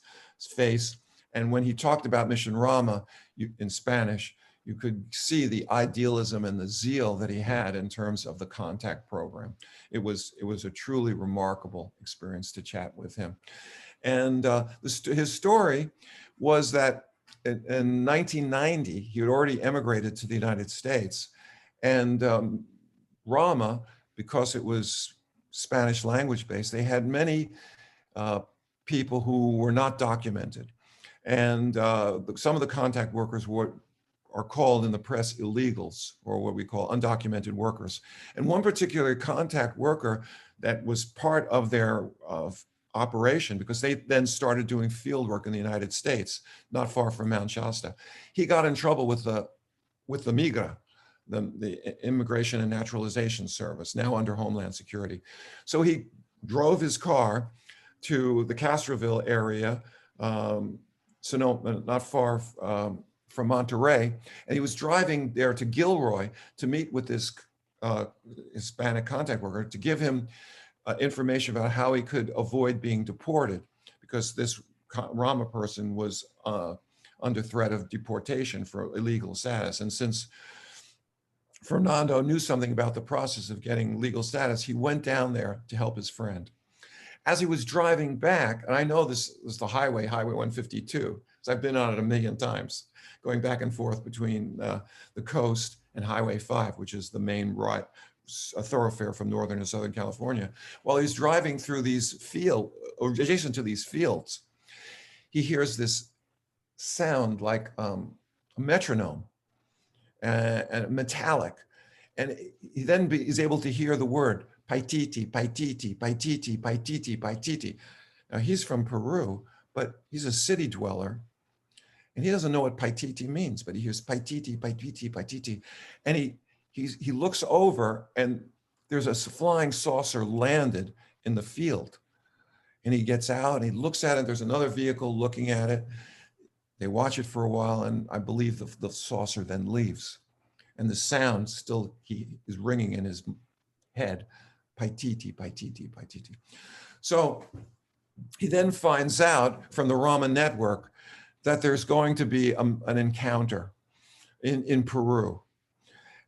face. And when he talked about Mission Rahma in Spanish, you could see the idealism and the zeal that he had in terms of the contact program. It was a truly remarkable experience to chat with him. And his story was that in 1990, he had already emigrated to the United States. And Rahma, because it was Spanish language based, they had many people who were not documented. And some of the contact workers are called in the press illegals, or what we call undocumented workers. And one particular contact worker that was part of their operation, because they then started doing field work in the United States, not far from Mount Shasta. He got in trouble with the Migra, the Immigration and Naturalization Service, now under Homeland Security. So he drove his car to the Castroville area, not far from Monterey, and he was driving there to Gilroy to meet with this Hispanic contact worker to give him information about how he could avoid being deported, because this Rahma person was under threat of deportation for illegal status. And since Fernando knew something about the process of getting legal status, he went down there to help his friend. As he was driving back, and I know this was the highway, Highway 152, because I've been on it a million times, going back and forth between the coast and Highway 5, which is the main a thoroughfare from Northern and Southern California. While he's driving through these fields, or adjacent to these fields, he hears this sound like a metronome, and metallic. And he then is able to hear the word paititi, paititi, paititi, paititi, paititi. Now he's from Peru, but he's a city dweller, and he doesn't know what paititi means, but he hears paititi, paititi, paititi. And he looks over, and there's a flying saucer landed in the field. And he gets out and he looks at it. There's another vehicle looking at it. They watch it for a while, and I believe the saucer then leaves. And the sound still is ringing in his head, paititi, paititi, paititi. So he then finds out from the Rahma network that there's going to be an encounter in Peru.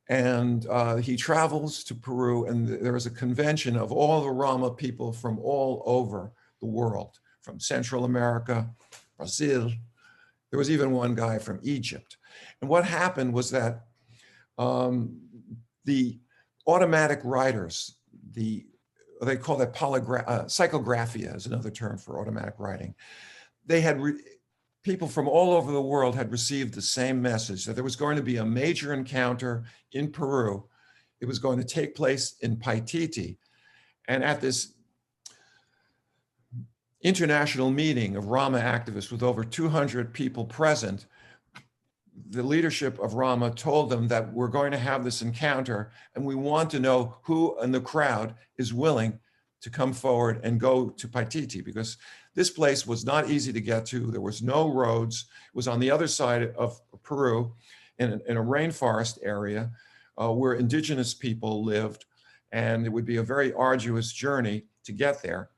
And he travels to Peru, and there is a convention of all the Rahma people from all over the world, from Central America, Brazil. There was even one guy from Egypt. And what happened was that the automatic writers, they call that psychographia is another term for automatic writing. They had people from all over the world had received the same message, that there was going to be a major encounter in Peru. It was going to take place in Paititi. And at this international meeting of Rahma activists with over 200 people present, the leadership of Rahma told them that we're going to have this encounter, and we want to know who in the crowd is willing to come forward and go to Paititi, because this place was not easy to get to. There was no roads. It was on the other side of Peru in a rainforest area where indigenous people lived, and it would be a very arduous journey to get there.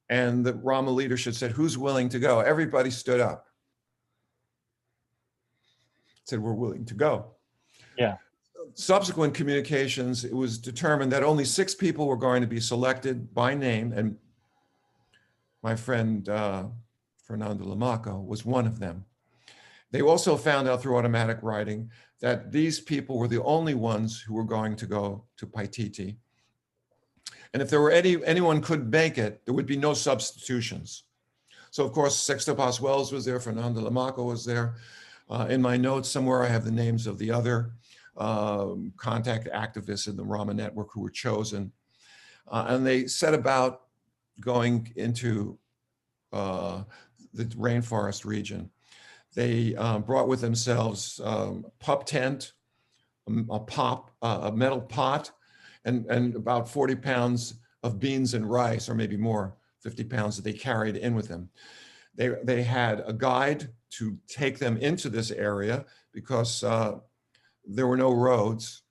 And the Rahma leadership said, who's willing to go? Everybody stood up. Said, we're willing to go. Yeah. Subsequent communications, it was determined that only 6 people were going to be selected by name, and my friend Fernando Lamaco was one of them. They also found out through automatic writing that these people were the only ones who were going to go to Paititi. And if there were anyone could make it, there would be no substitutions. So of course, Sixto Powells was there, Fernando Lamaco was there. In my notes somewhere, I have the names of the other contact activists in the Rahma network who were chosen. And they set about going into the rainforest region. They brought with themselves a pup tent, a metal pot, and about 40 pounds of beans and rice, or maybe more, 50 pounds that they carried in with them. They had a guide to take them into this area because there were no roads.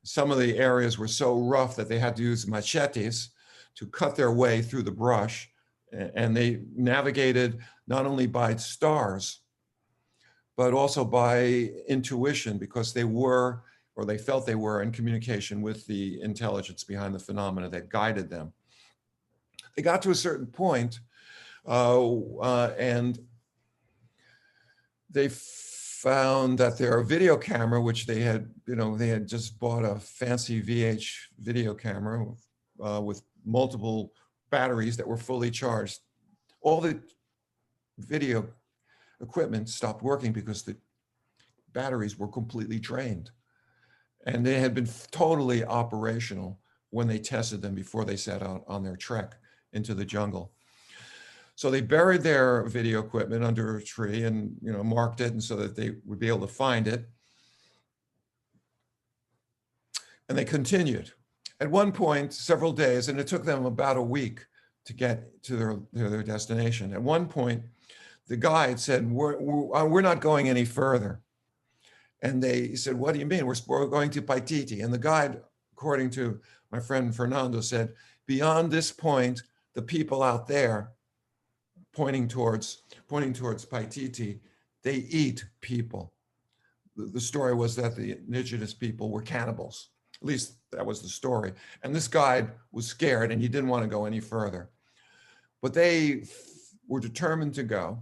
Some of the areas were so rough that they had to use machetes to cut their way through the brush. And they navigated not only by stars, but also by intuition, because they were, or they felt they were, in communication with the intelligence behind the phenomena that guided them. They got to a certain point, and they found that their video camera, which they had, they had just bought a fancy VH video camera with multiple batteries that were fully charged. All the video equipment stopped working because the batteries were completely drained. And they had been totally operational when they tested them before they set out on their trek into the jungle. So they buried their video equipment under a tree and, you know, marked it, and so that they would be able to find it. And they continued. At one point, several days, and it took them about a week to get to their destination. At one point, the guide said, we're not going any further. And they said, what do you mean? We're going to Paititi. And the guide, according to my friend Fernando, said, beyond this point, the people out there, pointing towards Paititi, they eat people. The story was that the indigenous people were cannibals. At least that was the story. And this guide was scared and he didn't want to go any further. But they were determined to go.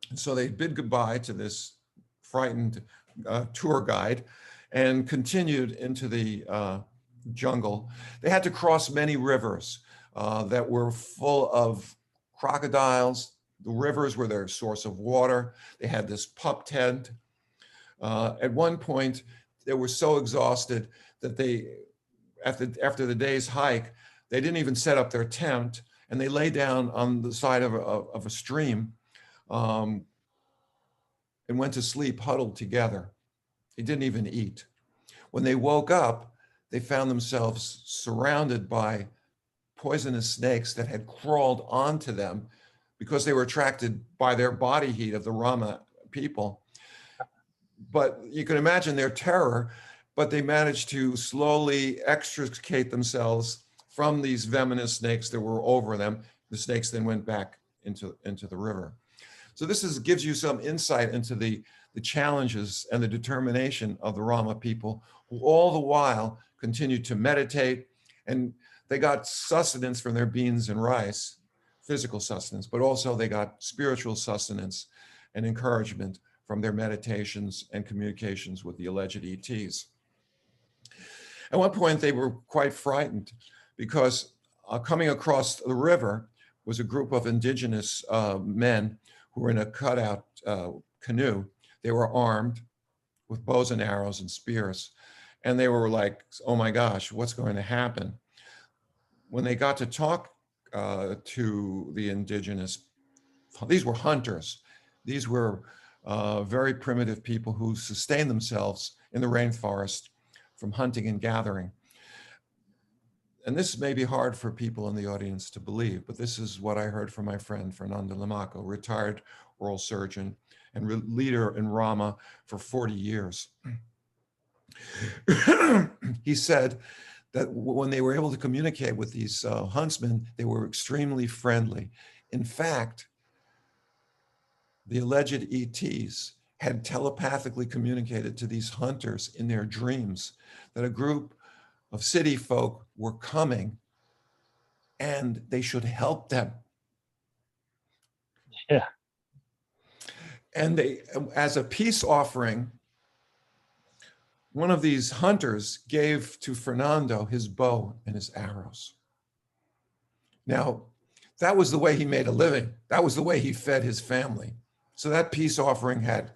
And so they bid goodbye to this frightened tour guide and continued into the jungle. They had to cross many rivers that were full of crocodiles. The rivers were their source of water. They had this pup tent. At one point, they were so exhausted that they, after the day's hike, they didn't even set up their tent, and they lay down on the side of a stream and went to sleep huddled together. They didn't even eat. When they woke up, they found themselves surrounded by poisonous snakes that had crawled onto them because they were attracted by their body heat of the Rahma people. But you can imagine their terror, but they managed to slowly extricate themselves from these venomous snakes that were over them. The snakes then went back into the river. So this gives you some insight into the challenges and the determination of the Rahma people, who all the while continued to meditate, and they got sustenance from their beans and rice, physical sustenance, but also they got spiritual sustenance and encouragement from their meditations and communications with the alleged ETs. At one point, they were quite frightened because coming across the river was a group of indigenous men who were in a cutout canoe. They were armed with bows and arrows and spears. And they were like, oh my gosh, what's going to happen? When they got to talk to the indigenous, these were hunters. These were very primitive people who sustained themselves in the rainforest from hunting and gathering. And this may be hard for people in the audience to believe, but this is what I heard from my friend Fernando Lamaco, retired oral surgeon and leader in Rahma for 40 years. He said that when they were able to communicate with these huntsmen, they were extremely friendly. In fact, the alleged ETs had telepathically communicated to these hunters in their dreams that a group of city folk were coming and they should help them. Yeah. And they, as a peace offering, one of these hunters gave to Fernando his bow and his arrows. Now, that was the way he made a living. That was the way he fed his family. So that peace offering had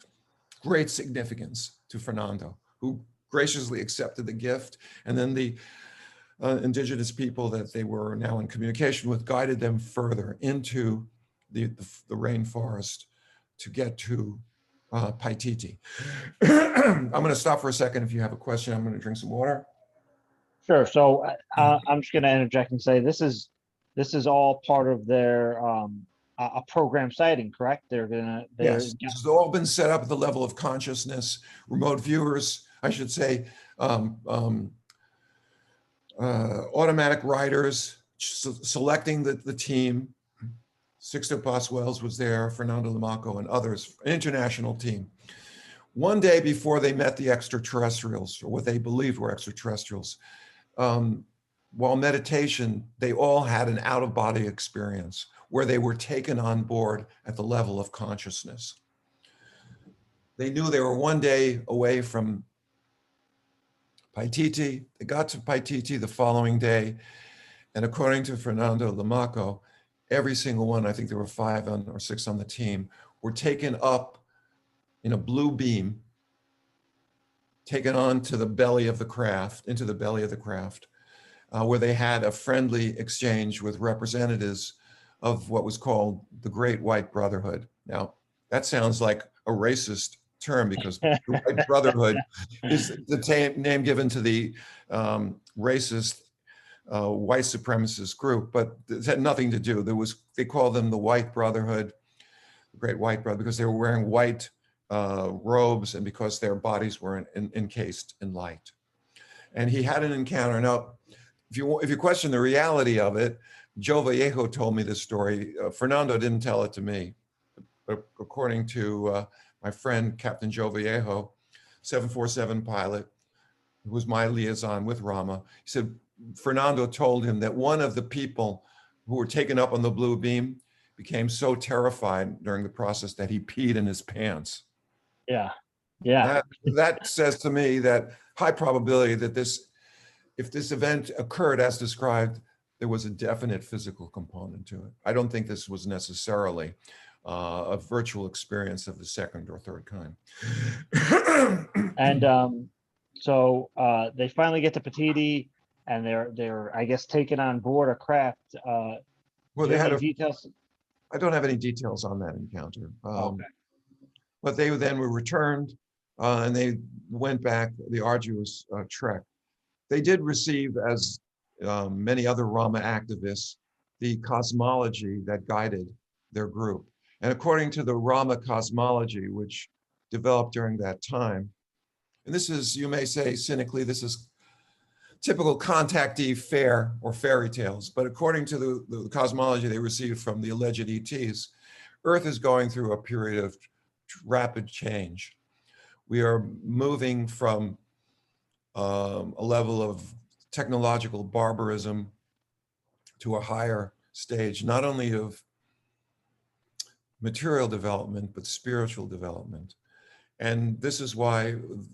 great significance to Fernando, who graciously accepted the gift. And then the indigenous people that they were now in communication with guided them further into the rainforest to get to Paititi. I'm going to stop for a second. If you have a question, I'm going to drink some water. Sure. So I'm just going to interject and say this is all part of their a program sighting, correct? Yes, this has all been set up at the level of consciousness. Remote viewers, I should say, automatic writers selecting the team. Sixto Powells was there, Fernando Lamaco, and others, an international team. One day before they met the extraterrestrials, or what they believed were extraterrestrials, while meditation, they all had an out-of-body experience where they were taken on board at the level of consciousness. They knew they were one day away from Paititi. They got to Paititi the following day, and according to Fernando Lamaco, every single one, I think there were 5 or 6 on the team, were taken up in a blue beam taken on to the belly of the craft, into the belly of the craft, where they had a friendly exchange with representatives of what was called the Great White Brotherhood. Now, that sounds like a racist term, because the White Brotherhood is the name given to the racist white supremacist group, but it had nothing to do. They called them the White Brotherhood, the Great White Brotherhood, because they were wearing white robes and because their bodies were encased in light. And he had an encounter. Now, if you question the reality of it, Joe Vallejo told me this story. Fernando didn't tell it to me, but according to my friend, Captain Joe Vallejo, 747 pilot, who was my liaison with Rahma, he said, Fernando told him that one of the people who were taken up on the blue beam became so terrified during the process that he peed in his pants. Yeah. Yeah. That says to me that high probability that if this event occurred as described, there was a definite physical component to it. I don't think this was necessarily a virtual experience of the second or third kind. And so they finally get to Patiti, and they're I guess taken on board a craft. Well, they had details. I don't have any details on that encounter. Okay. But they then were returned, and they went back the arduous trek. They did receive, as many other Rahma activists, the cosmology that guided their group. And according to the Rahma cosmology, which developed during that time, and this is, you may say cynically, this is typical contactee fare or fairy tales, but according to the cosmology they received from the alleged ETs, Earth is going through a period of rapid change. We are moving from a level of technological barbarism to a higher stage, not only of material development, but spiritual development. And this is why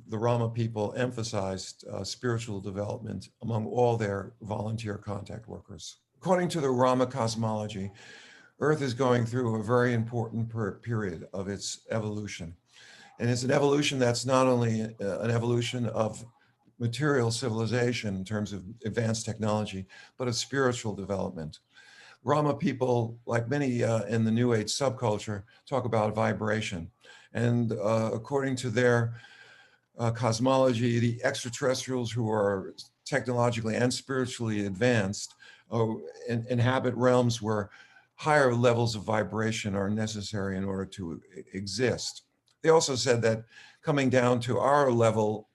the Rahma people emphasized spiritual development among all their volunteer contact workers. According to the Rahma cosmology, Earth is going through a very important period of its evolution. And it's an evolution that's not only an evolution of material civilization in terms of advanced technology, but of spiritual development. Rahma people, like many in the New Age subculture, talk about vibration. And according to their cosmology, the extraterrestrials who are technologically and spiritually advanced inhabit realms where higher levels of vibration are necessary in order to exist. They also said that coming down to our level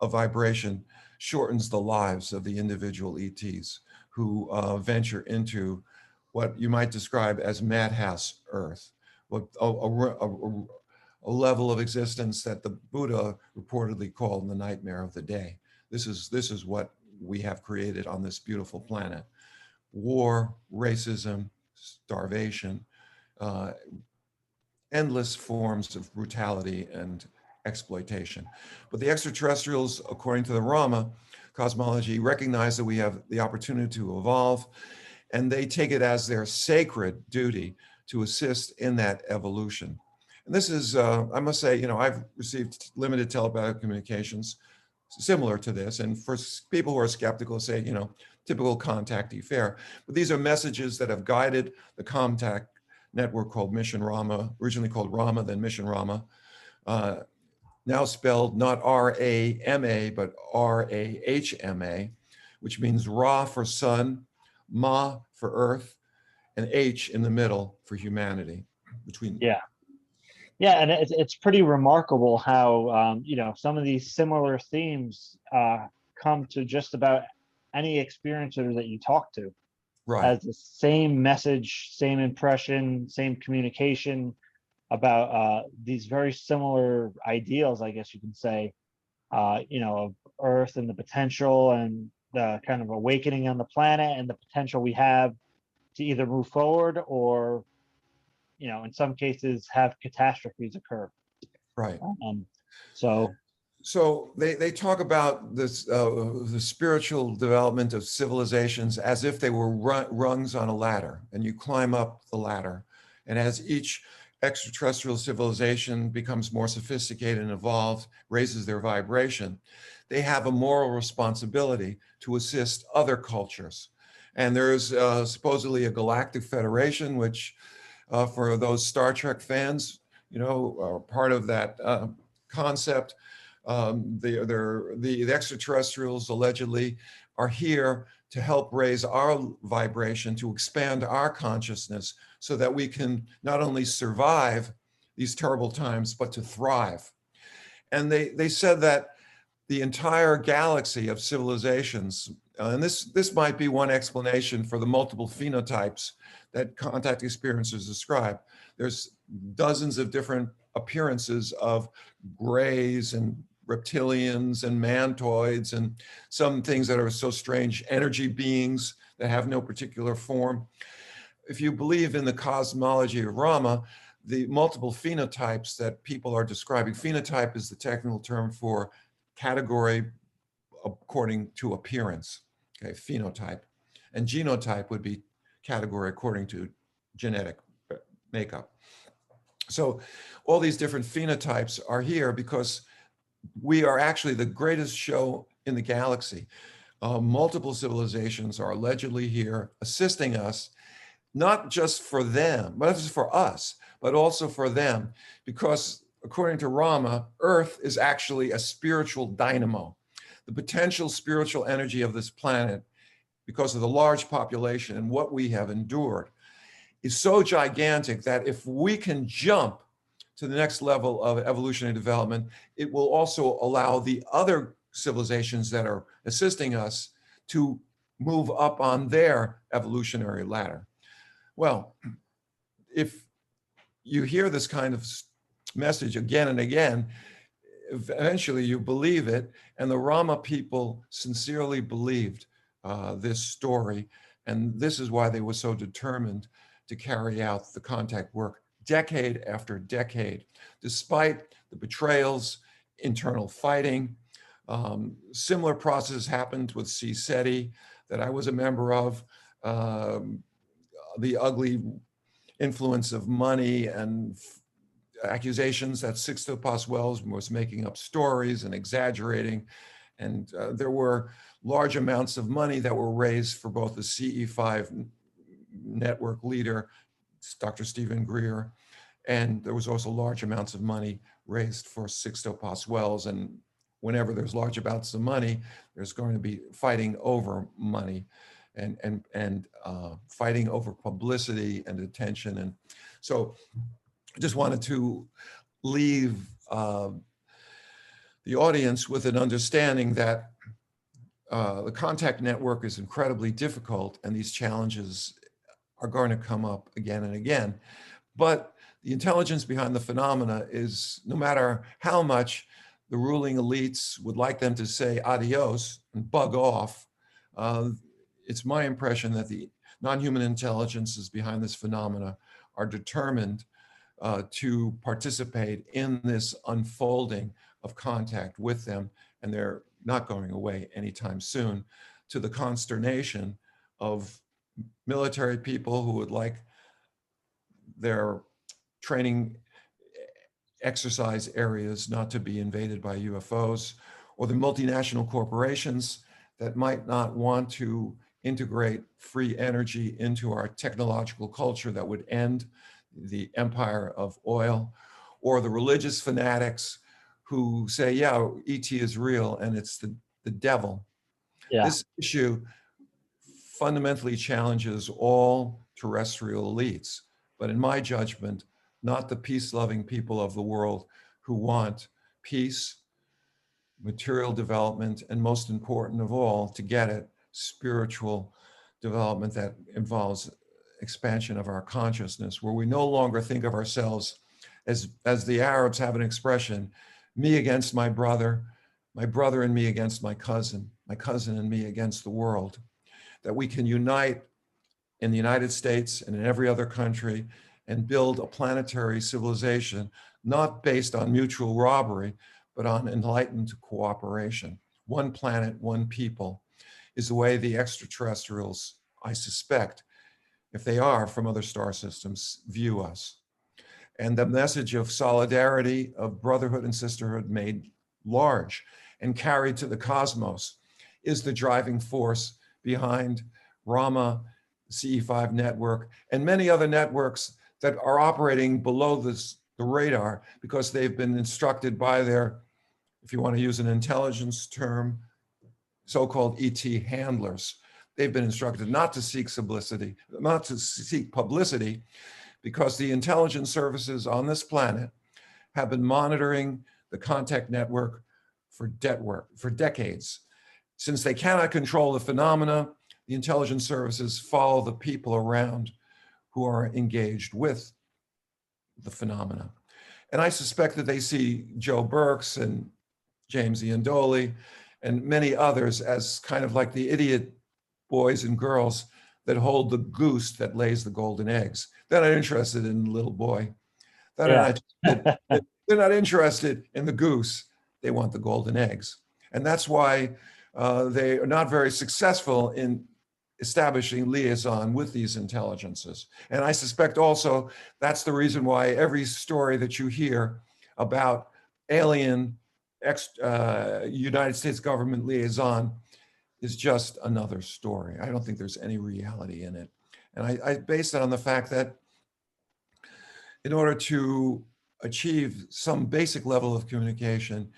of vibration shortens the lives of the individual ETs who venture into what you might describe as madhouse Earth, a level of existence that the Buddha reportedly called the nightmare of the day. This is what we have created on this beautiful planet. War, racism, starvation, endless forms of brutality and exploitation. But the extraterrestrials, according to the Rahma cosmology, recognize that we have the opportunity to evolve, and they take it as their sacred duty to assist in that evolution. And this is, I must say, I've received limited telepathic communications similar to this. And for people who are skeptical, say, typical contactee fare. But these are messages that have guided the contact network called Mission Rahma, originally called Rahma, then Mission Rahma, now spelled not R-A-M-A, but R-A-H-M-A, which means Ra for sun, Ma for earth, and H in the middle for humanity. Yeah, and it's pretty remarkable how some of these similar themes come to just about any experiencer that you talk to. Right. As the same message, same impression, same communication about these very similar ideals, I guess you can say, of Earth and the potential and the kind of awakening on the planet and the potential we have to either move forward or, in some cases have catastrophes occur. Right. So they talk about this, the spiritual development of civilizations as if they were rungs on a ladder, and you climb up the ladder. And as each extraterrestrial civilization becomes more sophisticated and evolved, raises their vibration, they have a moral responsibility to assist other cultures. And there's supposedly a galactic federation, which for those Star Trek fans, you know, are part of that concept. The extraterrestrials allegedly are here to help raise our vibration, to expand our consciousness so that we can not only survive these terrible times, but to thrive. And they said that the entire galaxy of civilizations, and this might be one explanation for the multiple phenotypes that contact experiencers describe. There's dozens of different appearances of grays and reptilians and mantoids and some things that are so strange, energy beings that have no particular form. If you believe in the cosmology of Rahma, the multiple phenotypes that people are describing, phenotype is the technical term for category according to appearance, okay, phenotype. And genotype would be category according to genetic makeup. So all these different phenotypes are here because we are actually the greatest show in the galaxy. Multiple civilizations are allegedly here assisting us, not just for them, but just for us, but also for them, because according to Rahma, Earth is actually a spiritual dynamo. The potential spiritual energy of this planet, because of the large population and what we have endured, is so gigantic that if we can jump to the next level of evolutionary development, it will also allow the other civilizations that are assisting us to move up on their evolutionary ladder. Well, if you hear this kind of message again and again, eventually you believe it. And the Rahma people sincerely believed this story. And this is why they were so determined to carry out the contact work decade after decade, despite the betrayals, internal fighting. Similar process happened with SETI that I was a member of. The ugly influence of money and accusations that Sixto Powells was making up stories and exaggerating. And there were large amounts of money that were raised for both the CE5 network leader, Dr. Stephen Greer, and there was also large amounts of money raised for Sixto Powells. And whenever there's large amounts of money, there's going to be fighting over money and fighting over publicity and attention. And so I just wanted to leave the audience with an understanding that the contact network is incredibly difficult and these challenges are going to come up again and again. But the intelligence behind the phenomena is, no matter how much the ruling elites would like them to say adios and bug off, it's my impression that the non-human intelligences behind this phenomena are determined to participate in this unfolding of contact with them, and they're not going away anytime soon, to the consternation of military people who would like their training exercise areas not to be invaded by UFOs, or the multinational corporations that might not want to integrate free energy into our technological culture that would end the empire of oil, or the religious fanatics who say, yeah, ET is real and it's the devil. Yeah. This issue fundamentally challenges all terrestrial elites, but in my judgment, not the peace-loving people of the world who want peace, material development, and most important of all, to get it, spiritual development that involves expansion of our consciousness, where we no longer think of ourselves as the Arabs have an expression, me against my brother and me against my cousin and me against the world. That we can unite in the United States and in every other country and build a planetary civilization, not based on mutual robbery, but on enlightened cooperation. One planet, one people is the way the extraterrestrials, I suspect, if they are from other star systems, view us. and the message of solidarity, of brotherhood and sisterhood made large and carried to the cosmos is the driving force behind Rahma, CE5 network, and many other networks that are operating below the radar because they've been instructed by their, if you want to use an intelligence term, so-called ET handlers. They've been instructed not to seek publicity, because the intelligence services on this planet have been monitoring the contact network for decades. Since they cannot control the phenomena, the intelligence services follow the people around who are engaged with the phenomena. And I suspect that they see Joe Burkes and James Iandoli and many others as kind of like the idiot boys and girls that hold the goose that lays the golden eggs. They're not interested in the little boy. They're not interested in the goose. They want the golden eggs. And that's why they are not very successful in establishing liaison with these intelligences. And I suspect also that's the reason why every story that you hear about alien United States government liaison is just another story. I don't think there's any reality in it. And I base it on the fact that in order to achieve some basic level of communication,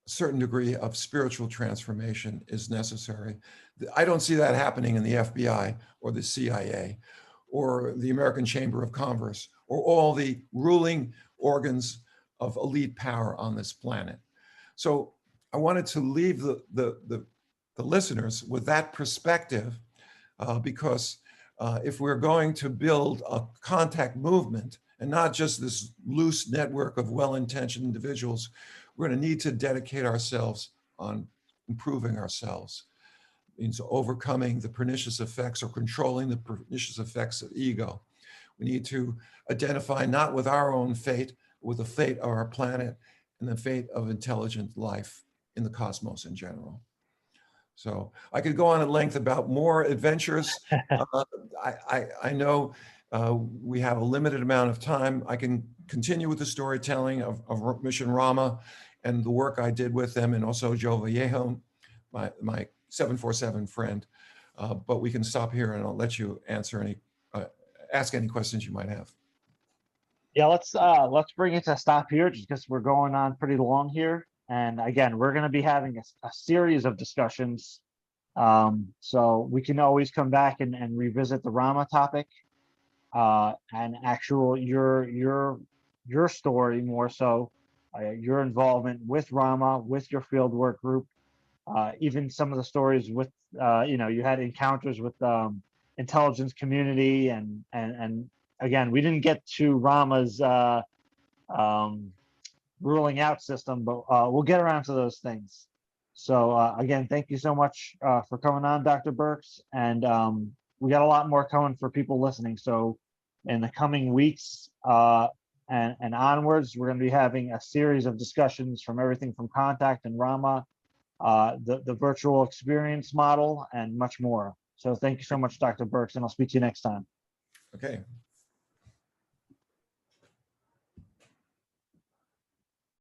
a certain degree of spiritual transformation is necessary. I don't see that happening in the FBI or the CIA or the American Chamber of Commerce or all the ruling organs of elite power on this planet. So I wanted to leave the listeners with that perspective because if we're going to build a contact movement and not just this loose network of well-intentioned individuals, we're going to need to dedicate ourselves on improving ourselves. It means overcoming the pernicious effects or controlling the pernicious effects of ego. We need to identify not with our own fate, but with the fate of our planet and the fate of intelligent life in the cosmos in general. So I could go on at length about more adventures. I know we have a limited amount of time. I can continue with the storytelling of Mission Rahma and the work I did with them, and also Joe Vallejo, my 747 friend. But we can stop here and I'll let you answer ask any questions you might have. Yeah, let's bring it to a stop here, just because we're going on pretty long here. And again, we're going to be having a series of discussions. So we can always come back and revisit the Rahma topic and your story more so, your involvement with Rahma, with your fieldwork group, even some of the stories with, you had encounters with intelligence community and again, we didn't get to Rahma's ruling out system, but we'll get around to those things. So again, thank you so much for coming on, Dr. Burkes. And we got a lot more coming for people listening. So in the coming weeks and onwards, we're going to be having a series of discussions from everything from contact and Rahma, the virtual experience model, and much more. So thank you so much, Dr. Burkes, and I'll speak to you next time. Okay.